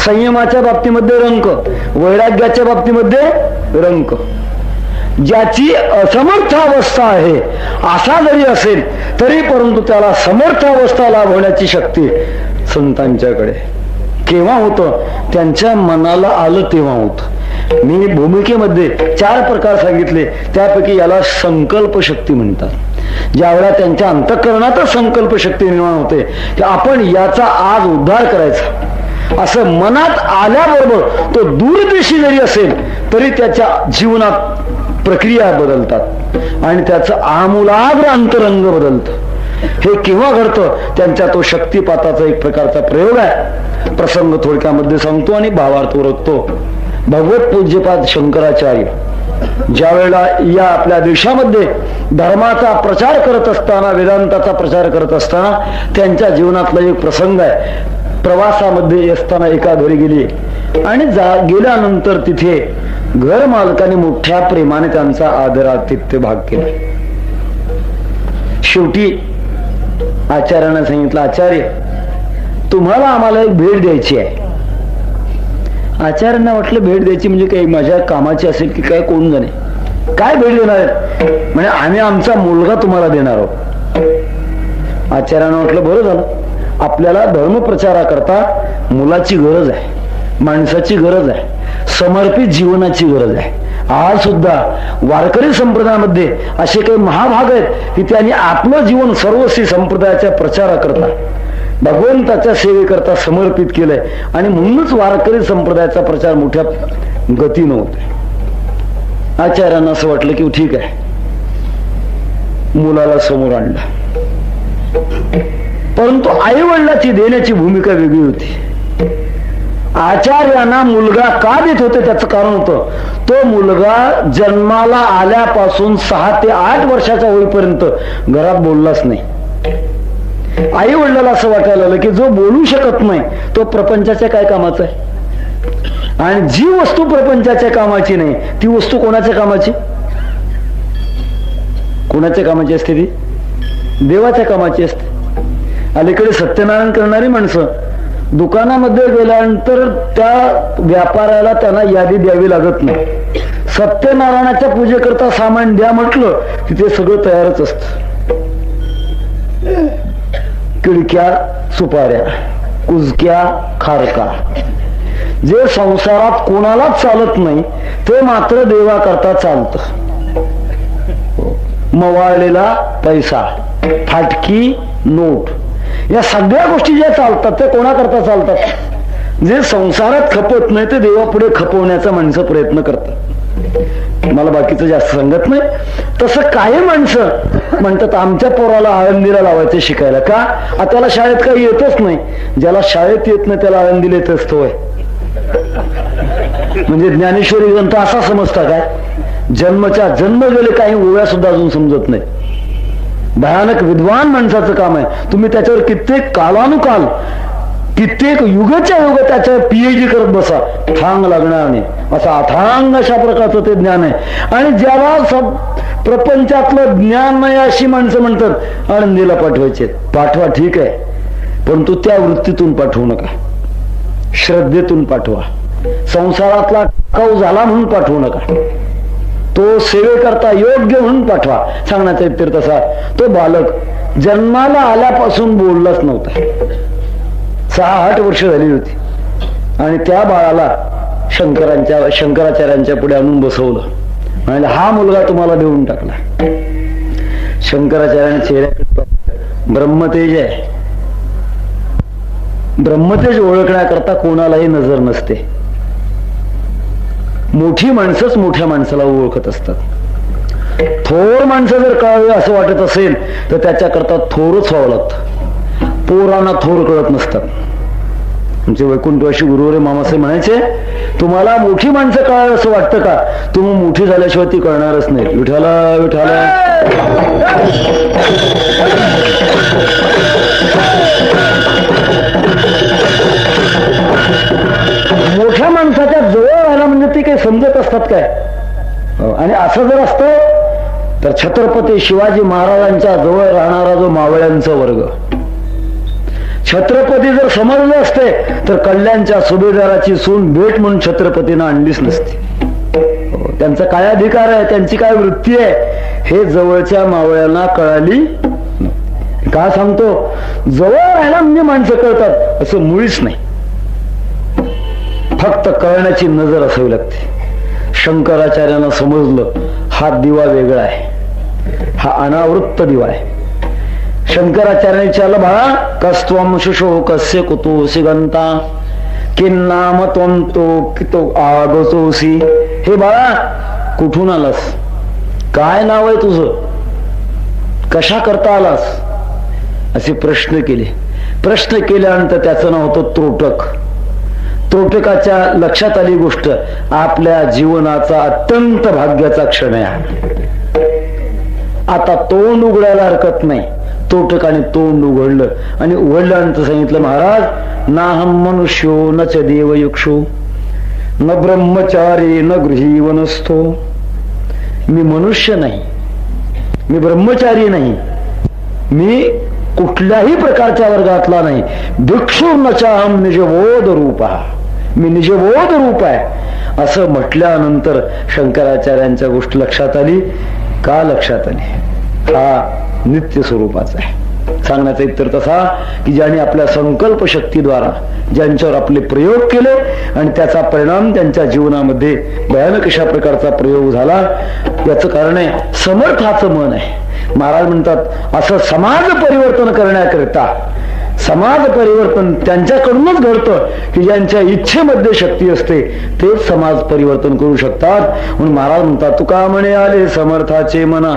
संयमाच्या बाबतीमध्ये रंक, वैराग्याच्या बाबतीमध्ये रंक. ज्याची असमर्थ अवस्था आहे असा जरी असेल तरी परंतु त्याला समर्थ अवस्था लाभ होण्याची शक्ती संतांच्याकडे. केव्हा होतं? त्यांच्या मनाला आलं तेव्हा होतं. मी भूमिकेमध्ये 4 प्रकार सांगितले, त्यापैकी याला संकल्प शक्ती म्हणतात. ज्यावेळेला त्यांच्या अंतःकरणातच संकल्प शक्ती निर्माण होते की आपण याचा आज उद्धार करायचा असं मनात आल्याबरोबर तो दूरदेशी जरी असेल तरी त्याच्या जीवनात प्रक्रिया बदलतात आणि त्याचं आमूलाग्र अंतरंग बदलतं. हे केव्हा घडतं? त्यांच्या तो शक्तिपाताचा एक प्रकारचा प्रयोग आहे. प्रसंग थोडक्यामध्ये सांगतो आणि भावार्थ ओळखतो. भगवत पूज्यपाद शंकराचार्य ज्या वेळेला या आपल्या देशामध्ये धर्माचा प्रचार करत असताना, वेदांताचा प्रचार करत असताना त्यांच्या जीवनातला एक प्रसंग आहे. प्रवासामध्ये असताना एका घरी गेली आणि गेल्यानंतर तिथे घर मालकाने मोठ्या प्रेमाने त्यांचा आदरातिथ्य भाग केला. शेवटी आचार्यांना सांगितलं, आचार्य तुम्हाला आम्हाला एक भेट द्यायची आहे. आचार्यांना वाटलं भेट द्यायची म्हणजे काही माझ्या कामाची असेल की काय, कोण जाणे. काय भेट देणार आहेत? म्हणजे आम्ही आमचा मुलगा तुम्हाला देणार आहोत. आचार्यांना वाटलं बरं झालं, आपल्याला धर्मप्रचाराकरता मुलाची गरज आहे, माणसाची गरज आहे, समर्पित जीवनाची गरज आहे. आज सुद्धा वारकरी संप्रदायामध्ये असे काही महाभाग आहेत की त्यांनी आपलं जीवन सर्वस्वी संप्रदायाच्या प्रचाराकरता, भगवंताच्या सेवेकरता समर्पित केलंय आणि म्हणूनच वारकरी संप्रदायाचा प्रचार मोठ्या गतीनं होतोय. आचार्यांना असं वाटलं की ठीक आहे, मुलाला समोर आणलं. परंतु आई वडिलाची देण्याची भूमिका वेगळी होती. आचार्यांना मुलगा का देत होते त्याचं कारण होतं, तो मुलगा जन्माला आल्यापासून 6 ते 8 वर्षाचा होईपर्यंत घरात बोललाच नाही. आई वडिलाला असं वाटायला लागलं की जो बोलू शकत नाही तो प्रपंचाच्या काय कामाचा आहे. आणि जी वस्तू प्रपंचाच्या कामाची नाही ती वस्तू कोणाच्या कामाची? कोणाच्या कामाची असते? ती देवाच्या कामाची असते. अलीकडे सत्यनारायण करणारी माणसं दुकानामध्ये गेल्यानंतर त्या व्यापाऱ्याला त्यांना यादी द्यावी लागत नाही. सत्यनारायणाच्या पूजेकरता सामान द्या म्हटलं की ते सगळं तयारच असतं. किडक्या, सुपाऱ्या, कुजक्या, खारका, जे संसारात कोणालाच चालत नाही ते मात्र देवा करता चालत. मवाळलेला पैसा, फाटकी नोट, या सगळ्या गोष्टी ज्या चालतात ते कोणाकरता चालतात? जे संसारात खपत नाही ते देवापुढे खपवण्याचा माणसं प्रयत्न करतात. मला बाकीचं जास्त सांगत नाही. तसं काही माणसं म्हणतात आमच्या पोराला आळंदीला लावायचं शिकायला. का? त्याला शाळेत काही येतच नाही. ज्याला शाळेत येत नाही त्याला आळंदीला येत असतोय. म्हणजे ज्ञानेश्वरी ग्रंथ असा समजता काय? जन्मच्या जन्म गेले, काही ओव्या सुद्धा अजून समजत नाही. भयानक विद्वान माणसाचं काम आहे. तुम्ही त्याच्यावर कित्येक कालानुकाल, कित्येक युगाच्या युग त्याच्यावर PhD करत बसा, थांग लागणार नाही. असा अथांग अशा प्रकारचं ते ज्ञान आहे. आणि ज्याला प्रपंचातलं ज्ञान नाही अशी माणसं म्हणतात आळंदीला पाठवायचे. पाठवा, ठीक आहे, परंतु त्या वृत्तीतून पाठवू नका, श्रद्धेतून पाठवा. संसारातला कौ झाला म्हणून पाठवू नका, तो सेवेकरता योग्य म्हणून पाठवा. सांगण्याचा इतर तसा, तो बालक जन्माला आल्यापासून बोललाच नव्हता. 6-8 वर्ष झाली होती आणि त्या बाळाला शंकराचार्यांच्या पुढे आणून बसवलं. म्हणजे हा मुलगा तुम्हाला देऊन टाकला. शंकराचार्याने चेहऱ्याकडे ब्रह्मतेज आहे. ब्रह्मतेज ओळखण्याकरता कोणालाही नजर नसते. मोठी माणसंच मोठ्या माणसाला ओळखत असतात. थोर माणसं जर कळावे असं वाटत असेल तर त्याच्याकरता थोरच व्हावं लागतं. पोरांना थोर कळत नसतात. आमचे वैकुंठवासी गुरुवरे मामासाहेब म्हणायचे, तुम्हाला मोठी माणसं कळावी असं वाटतं का? तुम्ही मोठी झाल्याशिवाय ती कळणारच नाही. विठाला विठाला. मोठ्या माणसाच्या जवळ राहायला म्हणजे ते काही समजत असतात काय? आणि असं जर असतं तर छत्रपती शिवाजी महाराजांच्या जवळ राहणारा जो मावळ्यांचा वर्ग, छत्रपती जर समजले असते तर कल्याणच्या सुभेदाराची सून भेट म्हणून छत्रपतींना आणलीच नसती. त्यांचा काय अधिकार आहे, त्यांची काय वृत्ती आहे, हे जवळच्या मावळ्यांना कळाली. का सांगतो, जवळ राहायला म्हणजे माणसं कळतात असं मुळीच नाही. फक्त कळण्याची नजर असावी लागते. शंकराचार्यांना समजलं हा दिवा वेगळा आहे, हा अनावृत्त दिवा आहे. शंकराचार्याने विचारलं, बाळा कस्त्वम शुशो कस्य कुतोसी गंता किन्नाम त्वम तो आगतोसी. हे बाळा कुठून आलास, काय नाव आहे तुझं, कशा करता आलास, असे प्रश्न केले. प्रश्न केल्यानंतर त्याचं नाव होतं त्रोटक. त्रोटकाच्या लक्षात आली गोष्ट, आपल्या जीवनाचा अत्यंत भाग्याचा क्षण आहे. आता तोंड उघडायला हरकत नाही. त्रोटकाने तोंड उघडलं आणि उघडल्यानंतर सांगितलं, महाराज नाहम मनुष्यो न च देवयुक्षो न ब्रह्मचारी न गृही वनस्थो. मी मनुष्य नाही, मी ब्रह्मचारी नाही, मी कुठल्याही प्रकारच्या वर्गातला नाही. भिक्षु न चाहम निजबोध रूप, मी निजबोध रूप आहे. असं म्हटल्यानंतर शंकराचार्यांच्या गोष्ट लक्षात आली. का लक्षात आली? हा नित्य स्वरूपाचा आहे. सांगण्याचा इतर तसा की ज्याने आपल्या संकल्प शक्तीद्वारा ज्यांच्यावर आपले प्रयोग केले आणि त्याचा परिणाम त्यांच्या जीवनामध्ये भयानक अशा प्रकारचा प्रयोग झाला, याचं कारण आहे समर्थाचं मन आहे. महाराज म्हणतात, असं समाज परिवर्तन करण्याकरिता, समाज परिवर्तन त्यांच्याकडूनच घडतं की ज्यांच्या इच्छेमध्ये शक्ती असते, तेच समाज परिवर्तन करू शकतात. म्हणून महाराज म्हणतात, तुका म्हणे आले समर्थाचे मना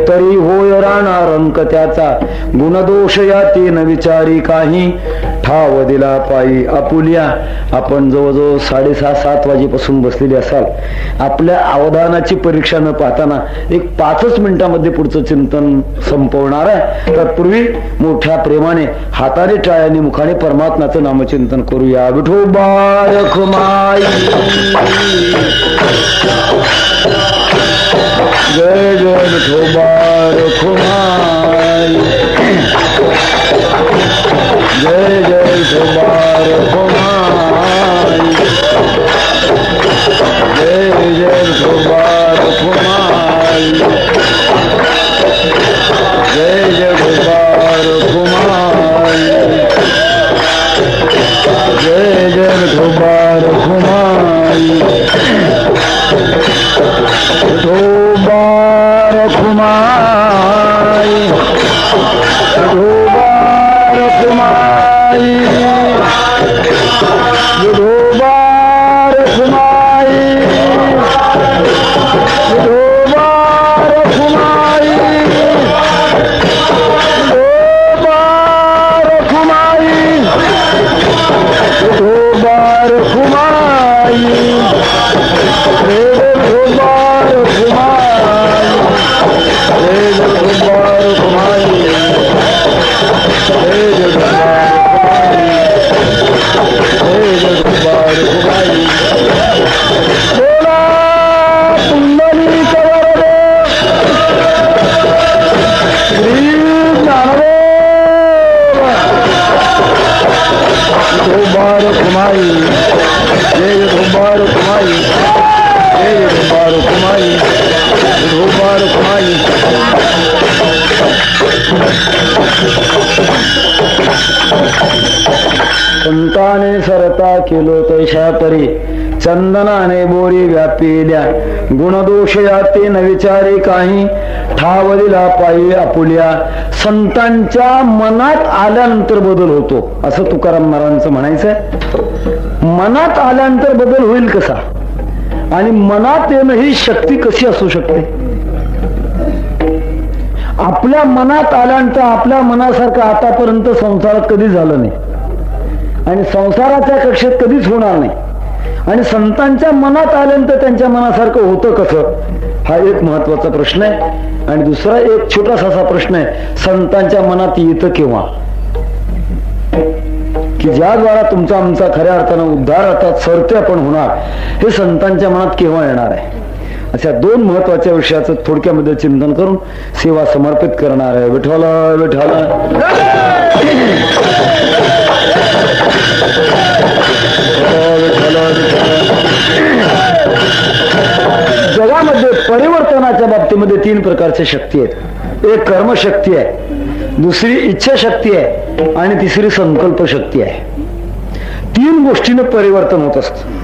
तरी होय राहणार अंक त्याचा. गुणदोष याती न विचारी काही ठाव दिला पायी आपुल्या. आपण जवळजवळ 6:30-7 वाजेपासून बसलेले असाल. आपल्या अवधानाची परीक्षा न पाहताना एक 5 मिनिटांमध्ये पुढचं चिंतन संपवणार आहे. तत्पूर्वी मोठ्या प्रेमाने हाताने टाळ्याने मुखाने परमात्म्याचं नामचिंतन करूया. विठोबा रखमाई जय जय विठोबा रखमाई, जय जय विठोबा रखमाई, जय जय विठोबा रखमाई, जय जय विठोबा रखमाई, जय जय विठोबा रखमाई, विठोबा रखमाई. कुमाई, जय विठोबा रुक्माई, जय विठोबा रुक्माई, विठोबा रुक्माई. संताने सरता केलो तैशा परी, चंदनाने बोरी व्यापिल्या. गुणदोष याते न विचारे काही, ठाव दिला पायी आपुल्या. संतांच्या मनात आल्यानंतर बदल होतो असं तुकाराम महाराजांचं म्हणायचंय. मनात आल्यानंतर बदल होईल कसा, आणि मनात येणं ही शक्ती कशी असू शकते. आपल्या मनात आल्यानंतर आपल्या मनासारखं आतापर्यंत संसारात कधी झालं नाही, आणि संसाराच्या कक्षेत कधीच होणार नाही. आणि संतांच्या मनात आल्यानंतर त्यांच्या मनासारखं होतं कसं, हा एक महत्वाचा प्रश्न आहे. आणि दुसरा एक छोटासा असा प्रश्न आहे, संतांच्या मनात येतं केव्हा, की ज्याद्वारा तुमचा आमचा खऱ्या अर्थानं उद्धार अर्थात सरते आपण होणार, हे संतांच्या मनात केव्हा येणार आहे. अशा दोन महत्वाच्या विषयाचं थोडक्यामध्ये चिंतन करून सेवा समर्पित करणार आहे. विठ्ठल विठ्ठल. जगामध्ये परिवर्तनाच्या बाबतीमध्ये तीन प्रकारच्या शक्ती आहेत. एक कर्मशक्ती आहे, दुसरी इच्छाशक्ती आहे, आणि तिसरी संकल्प शक्ती आहे. तीन गोष्टीने परिवर्तन होत असतं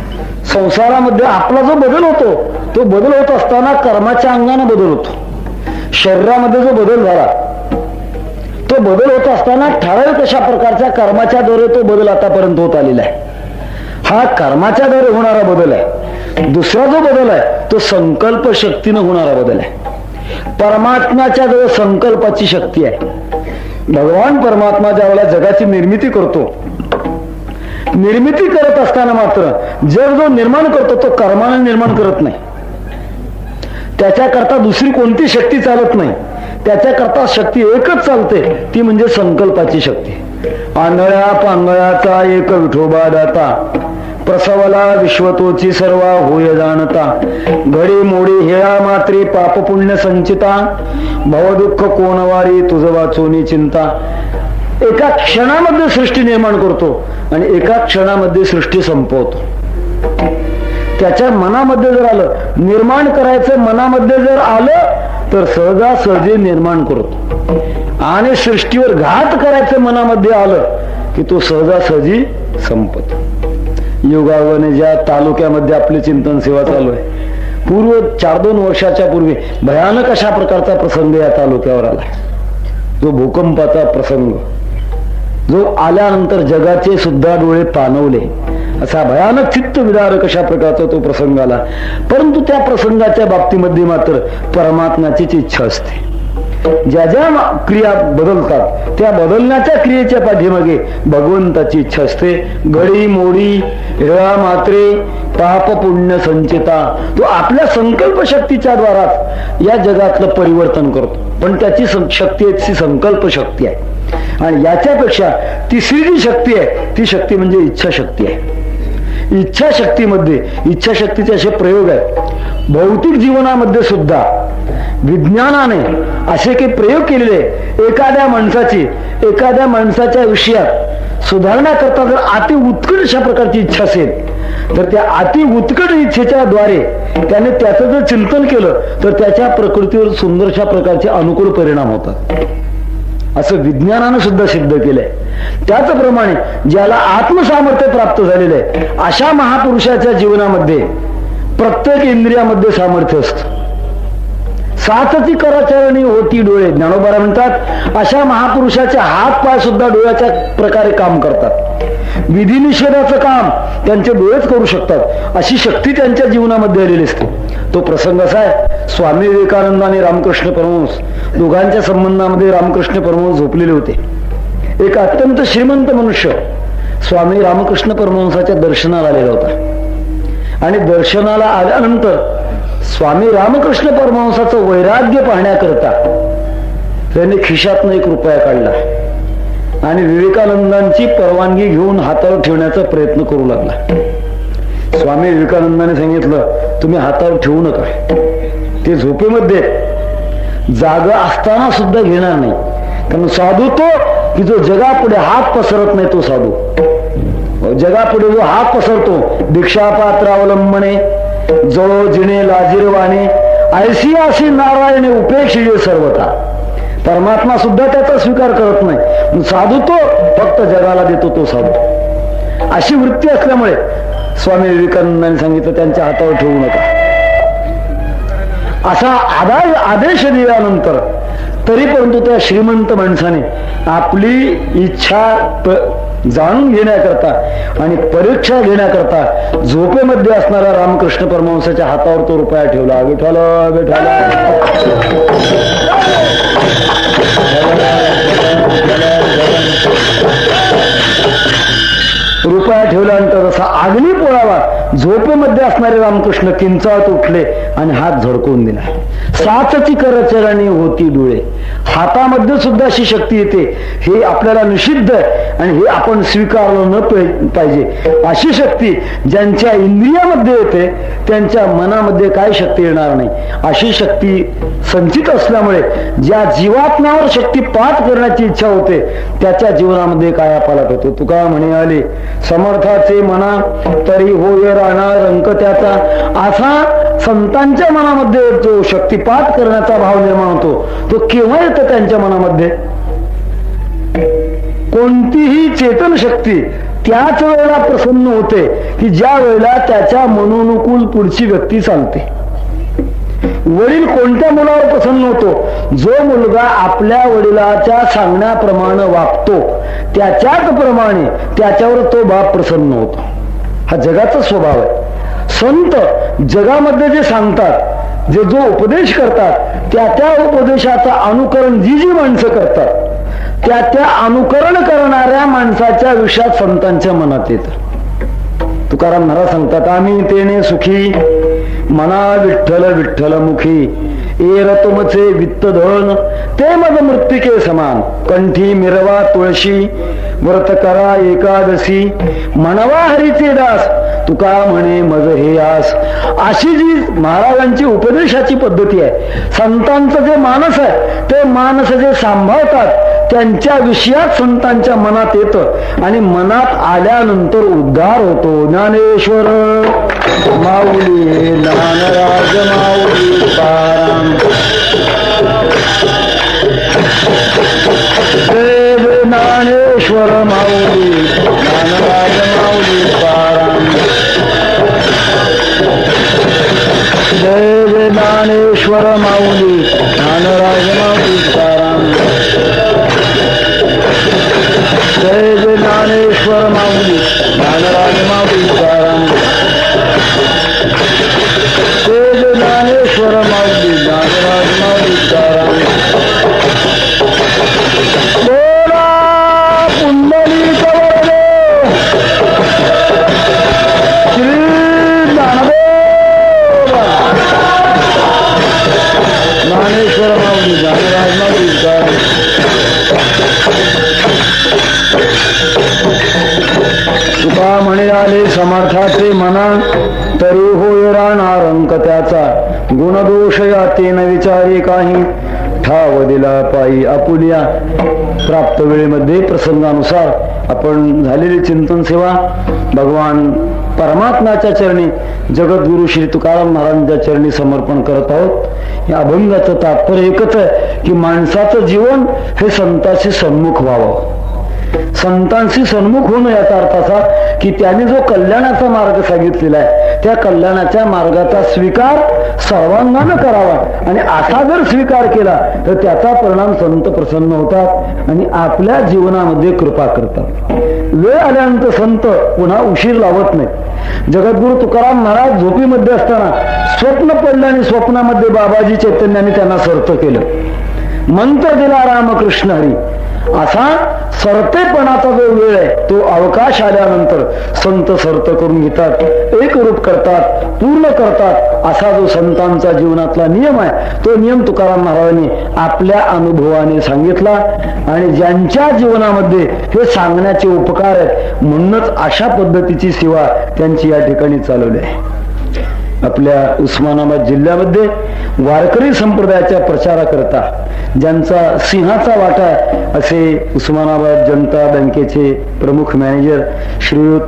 संसारामध्ये. आपला जो बदल होतो तो बदल होत असताना कर्माच्या अंगाने बदल होतो. शरीरामध्ये जो बदल झाला तो बदल होत असताना ठराविक अशा प्रकारच्या कर्माच्या द्वारे तो बदल आतापर्यंत होत आलेला आहे. हा कर्माच्या द्वारे होणारा बदल आहे. दुसरा जो बदल आहे तो संकल्प शक्तीने होणारा बदल आहे. परमात्म्याच्या जवळ संकल्पाची शक्ती आहे. भगवान परमात्मा ज्या वेळेला जगाची निर्मिती करतो, निर्मिती करत असताना मात्र जग जो निर्माण करतो तो कर्माने निर्माण करत नाही. त्याच्याकरता दुसरी कोणती शक्ती चालत नाही. त्याच्याकरता शक्ती एकच चालते, ती म्हणजे संकल्पाची शक्ती. आंधळ्या पांगळ्याचा एक विठोबा दाता, प्रसवला विश्वतोची सर्वा होय जाणता. घडी मोडी हेळा मात्री पाप पुण्य संचिता, भवदुःख कोणवारी तुझ वाचोनी चिंता. एका क्षणामध्ये सृष्टी निर्माण करतो आणि एका क्षणामध्ये सृष्टी संपवतो. त्याच्या मनामध्ये जर आलं, निर्माण करायचं मनामध्ये जर आलं तर सहजासहजी निर्माण करतो. आणि सृष्टीवर घात करायचं मनामध्ये आलं की तो सहजासहजी संपतो. योगावने ज्या तालुक्यामध्ये आपली चिंतन सेवा चालू आहे, पूर्व 4-2 वर्षाच्या पूर्वी भयानक अशा प्रकारचा प्रसंग या तालुक्यावर आला. जो भूकंपाचा प्रसंग, जो आल्यानंतर जगाचे सुद्धा डोळे पाणवले, असा भयानक चित्त विदारक अशा प्रकारचा तो प्रसंग आला. परंतु त्या प्रसंगाच्या बाबतीमध्ये मात्र परमात्म्याचीच इच्छा असते. ज्या ज्या क्रिया बदलतात त्या बदलण्याच्या क्रियेच्या पाठीमागे भगवंताची इच्छा असते. घडी मोडी हेळा मात्रे पाप पुण्य संचिता. तो आपल्या संकल्प शक्तीच्या द्वाराच या जगातलं परिवर्तन करतो. पण त्याची शक्ती आहे, संकल्प शक्ती आहे. आणि याच्यापेक्षा तिसरी जी शक्ती आहे ती शक्ती म्हणजे इच्छाशक्ती आहे. इच्छाशक्तीमध्ये इच्छाशक्तीचे असे प्रयोग आहेत. भौतिक जीवनामध्ये सुद्धा विज्ञानाने असे काही प्रयोग केलेले. एखाद्या माणसाच्या विषयात सुधारणा करता जर अति उत्कट अशा प्रकारची इच्छा असेल तर त्या अति उत्कट इच्छेच्या द्वारे त्याने त्याचं जर चिंतन केलं तर त्याच्या प्रकृतीवर सुंदरशा प्रकारचे अनुकूल परिणाम होतात. असं विज्ञानानं सुद्धा सिद्ध केलंय. त्याचप्रमाणे ज्याला आत्मसामर्थ्य प्राप्त झालेलं आहे अशा महापुरुषाच्या जीवनामध्ये प्रत्येक इंद्रियामध्ये सामर्थ्य असतं. सातती कराचरणी होती डोळे. ज्ञानोबा म्हणतात अशा महापुरुषाचे हात पाय सुद्धा डोळ्याच्या प्रकारे काम करतात. विधी निषेधाचं काम त्यांचे डोळेच करू शकतात. अशी शक्ती त्यांच्या जीवनामध्ये आलेली असते. तो प्रसंग असा आहे, स्वामी विवेकानंद आणि रामकृष्ण परमहंस दोघांच्या संबंधामध्ये रामकृष्ण परमहंस झोपलेले होते. एक अत्यंत श्रीमंत मनुष्य स्वामी रामकृष्ण परमहंसाच्या दर्शनाला आलेला होता. आणि दर्शनाला आल्यानंतर स्वामी रामकृष्ण परमहंसाचं वैराग्य पाहण्याकरता त्याने खिशातनं 1 रुपया काढला आणि विवेकानंदांची परवानगी घेऊन हातावर ठेवण्याचा प्रयत्न करू लागला. स्वामी विवेकानंदाने सांगितलं तुम्ही हातावर ठेवू नका, ते झोपेमध्ये जागा असताना सुद्धा घेणार नाही. कारण साधू तो की जो जगापुढे हात पसरत नाही तो साधू. जगापुढे जो हात पसरतो, भिक्षापात्र अवलंबने, जळो जिणे लाजीरवाणे, ऐसी अशी नारायणे उपेक्षिजे सर्वथा. परमात्मा सुद्धा त्याचा स्वीकार करत नाही. साधू तो फक्त जगाला देतो तो साधू. अशी वृत्ती असल्यामुळे स्वामी विवेकानंदांनी सांगितलं त्यांच्या हातावर ठेवू नका. असा आदेश दिल्यानंतर तरी परंतु त्या श्रीमंत माणसाने आपली इच्छा जाणून घेण्याकरता आणि परीक्षा घेण्याकरता झोपेमध्ये असणाऱ्या रामकृष्ण परमहंसाच्या हातावर तो रुपया ठेवला. विठ्ठल विठ्ठल रुपया ठेवल्यानंतर जसा अग्नी पोळावा झोपेमध्ये असणारे रामकृष्ण किंचाळत उठले आणि हात झडकून दिला. साचची करचरणी होती डोळे. हातामध्ये सुद्धा अशी शक्ती येते, हे आपल्याला निषिद्ध आहे आणि हे आपण स्वीकारलं न पाहिजे. अशी शक्ती ज्यांच्या इंद्रियामध्ये येते त्यांच्या मनामध्ये काय शक्ती येणार नाही. अशी शक्ती संचित असल्यामुळे ज्या जीवात्म्यावर शक्ती पाठ करण्याची इच्छा होते त्याच्या जीवनामध्ये कायापालट होतो. तुका म्हणे आले समर्थाचे मना तरी होय राहणार रंक त्याचा. असा संतांच्या मनामध्ये जो शक्तिपात करण्याचा भाव निर्माण होतो तो केव्हा येतो त्यांच्या मनामध्ये? कोणतीही चेतन शक्ती त्याच वेळेला प्रसन्न होते की ज्या वेळेला त्याच्या मनोनुकूल पुढची व्यक्ती चालते. वडील कोणत्या मुलावर प्रसन्न होतो? जो मुलगा आपल्या वडिलाच्या सांगण्याप्रमाणे वागतो त्याच्याच प्रमाणे त्याच्यावर तो बाप प्रसन्न होतो. हा जगाचा स्वभाव आहे. संत जगामध्ये जे सांगतात, जे जो उपदेश करतात त्या उपदेशाचं अनुकरण जी माणसं करतात त्या अनुकरण करणाऱ्या माणसाच्या विषयात संतांच्या मनात येतं. तुकाराम महाराज सांगतात आम्ही तेने सुखी मना विठ्ठल विठ्ठल मुखी एर तुमचे वित्त धन ते मद मृत्तिके समान कंठी मिरवा तुळशी व्रत करा एकादशी म्हणवा हरीचे दास तुका म्हणे मज हे आस. अशी जी महाराजांची उपदेशाची पद्धती आहे, संतांचं जे मानस आहे ते मानस जे सांभाळतात त्यांच्या विषयात संतांच्या मनात येतं आणि मनात आल्यानंतर उद्धार होतो. ज्ञानेश्वर माऊली ज्ञानराज माऊली तुकाराम देव ज्ञानेश्वर माऊली ज्ञानराज माऊली तुकाराम देव ज्ञानेश्वर माऊली ज्ञानराज माऊली तुकाराम देव ज्ञानेश्वर माऊली ज्ञानराज माऊली तुकाराम देव ज्ञानेश्वर माऊली ज्ञानराज माऊली तुकाराम. बोला पुंडलिक वरदे श्री ज्ञानदेव ज्ञानेश्वर माऊली ज्ञानराज माऊली तुकाराम. तुका म्हणे आले समर्थाचे मना तरी होय राहणार अंक त्याचा. गुणदोष याते न विचारे काही ठाव दिला पायी आपुलिया. प्राप्त वेळेमध्ये प्रसंगानुसार आपण झालेली चिंतन सेवा भगवान परमात्म्याच्या चरणी जगद्गुरु श्री तुकाराम महाराजांच्या चरणी समर्पण करत आहोत. या अभंगाचं तात्पर्य एकच आहे की माणसाचं जीवन हे संतांशी सन्मुख व्हावं. संतांशी सन्मुख होणं याचा अर्थ असा की त्याने जो कल्याणाचा मार्ग सांगितलेला आहे त्या कल्याणाच्या मार्गाचा स्वीकार सर्वांगानं करावा आणि असा जर स्वीकार केला तर त्याचा परिणाम संत प्रसन्न होतात आणि आपल्या जीवनामध्ये कृपा करतात. वेळ आल्यानंतर संत पुन्हा उशीर लावत नाही. जगद्गुरु तुकाराम महाराज झोपीमध्ये असताना स्वप्न पडलं आणि स्वप्नामध्ये बाबाजी चैतन्याने त्यांना सर्त केलं. मंत्र दिला रामकृष्ण हरी. असा सरतेपणाचा जो वेळ आहे तो अवकाश आल्यानंतर संत सर्त करून घेतात, एक रूप करतात, पूर्ण करतात. असा जो संतांचा जीवनातला नियम आहे तो नियम तुकाराम महाराजांनी आपल्या अनुभवाने सांगितला आणि ज्यांच्या जीवनामध्ये हे सांगण्याचे उपकार आहेत म्हणूनच अशा पद्धतीची सेवा त्यांची या ठिकाणी चालवली आहे. आपल्या उस्मानाबाद जिल्ह्यामध्ये वारकरी संप्रदायाच्या प्रचाराकरता ज्यांचा सिंहाचा वाटा आहे असे उस्मानाबाद जनता बँकेचे प्रमुख मॅनेजर श्रीयुत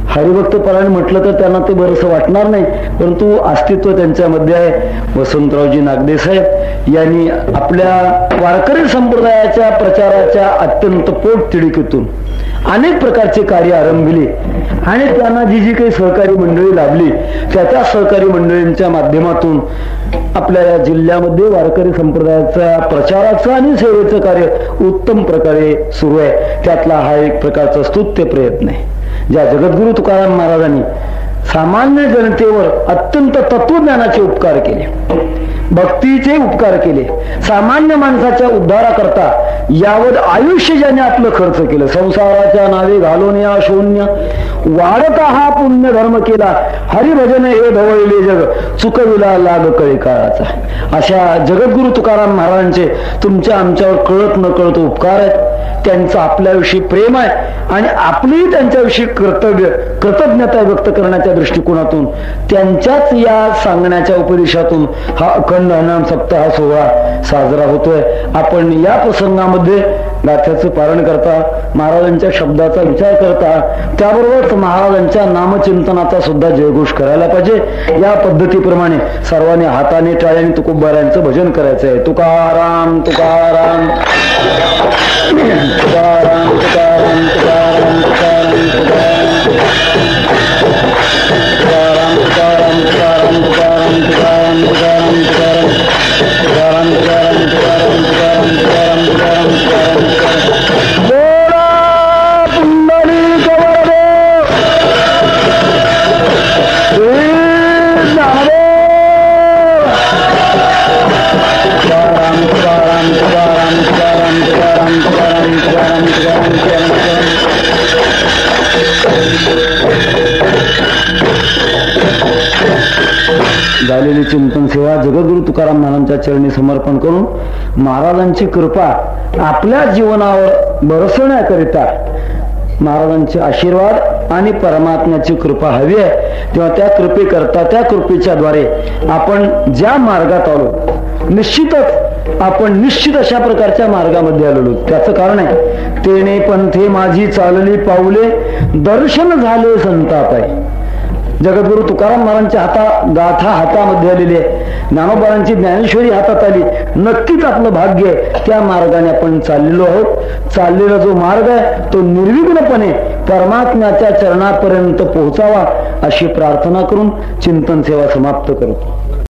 हरिभक्त परायण म्हटलं तर त्यांना ते बरंचसं वाटणार नाही, परंतु अस्तित्व त्यांच्यामध्ये आहे. वसंतरावजी नागदे साहेब यांनी आपल्या वारकरी संप्रदायाच्या प्रचाराच्या अत्यंत पोटतिडकीतून अनेक प्रकारचे कार्य आरंभिले आणि त्यांना जी जी काही सहकारी मंडळी लाभली त्या सहकारी मंडळींच्या माध्यमातून आपल्या या जिल्ह्यामध्ये वारकरी संप्रदायाच्या प्रचाराचं आणि सेवेचं कार्य उत्तम प्रकारे सुरू आहे. त्यातला हा एक प्रकारचा स्तुत्य प्रयत्न आहे. ज्या जगद्गुरु तुकाराम महाराजांनी सामान्य जनतेवर अत्यंत तत्वज्ञानाचे उपकार केले, भक्तीचे उपकार केले, सामान्य माणसाच्या उद्धाराकरता यावत आयुष्य ज्याने आपलं खर्च केलं, संसाराच्या नावे घालून या शून्य वाढता हा पुण्य धर्म केला, हरिभजन हे ढवळले जग चुकविला लाग कळी काळाचा. अशा जगद्गुरु तुकाराम महाराजांचे तुमच्या आमच्यावर कळत न कळत उपकार आहेत. त्यांचं आपल्याविषयी प्रेम आहे आणि आपलीही त्यांच्याविषयी कृतज्ञता व्यक्त करण्याच्या दृष्टिकोनातून त्यांच्याच या सांगण्याच्या उपदेशातून हा अखंड हरिनाम सप्ताह सोहळा साजरा होतोय. आपण या प्रसंगामध्ये गाथ्याचं पारण करता, महाराजांच्या शब्दाचा विचार करता, त्याबरोबरच महाराजांच्या नामचिंतनाचा सुद्धा जयघोष करायला पाहिजे. या पद्धतीप्रमाणे सर्वांनी हाताने टाळ्याने तुकोबारायांचं भजन करायचं आहे. तुकाराम तुकाराम तुकाराम तुकाराम तुकाराम तुकाराम तुकाराम तुकाराम तुकाराम तुकाराम तुकाराम तुकाराम तुकाराम तुकाराम तुकाराम तुकाराम तुकाराम तुकाराम बोला पुंडलिक वरदे तुकाराम तुकाराम तुकाराम तुकाराम तुकाराम तुकाराम तुकाराम तुकाराम झालेली चिंतन सेवा जगद्गुरु तुकाराम महाराजांच्या चरणी समर्पण करून महाराजांची कृपा आपल्या जीवनावर बरसण्याकरिता महाराजांचे आशीर्वाद आणि परमात्म्याची कृपा हवी आहे. तेव्हा त्या कृपेकरता त्या कृपेच्या द्वारे आपण ज्या मार्गात आलो निश्चितच आपण निश्चित अशा प्रकारच्या मार्गामध्ये आलेलो. त्याचं कारण आहे तेने पंथे माझी चालली पाऊले दर्शन झाले संताप आहे. जगद्गुरु तुकाराम महाराजांच्या गाथा हातामध्ये आलेली आहे, ज्ञानोबारांची ज्ञानेश्वरी हातात आली. नक्कीच आपलं भाग्य आहे त्या मार्गाने आपण चाललेलो आहोत. चाललेला जो मार्ग आहे तो निर्विघ्नपणे परमात्म्याच्या चरणापर्यंत पोहोचावा अशी प्रार्थना करून चिंतन सेवा समाप्त करतो.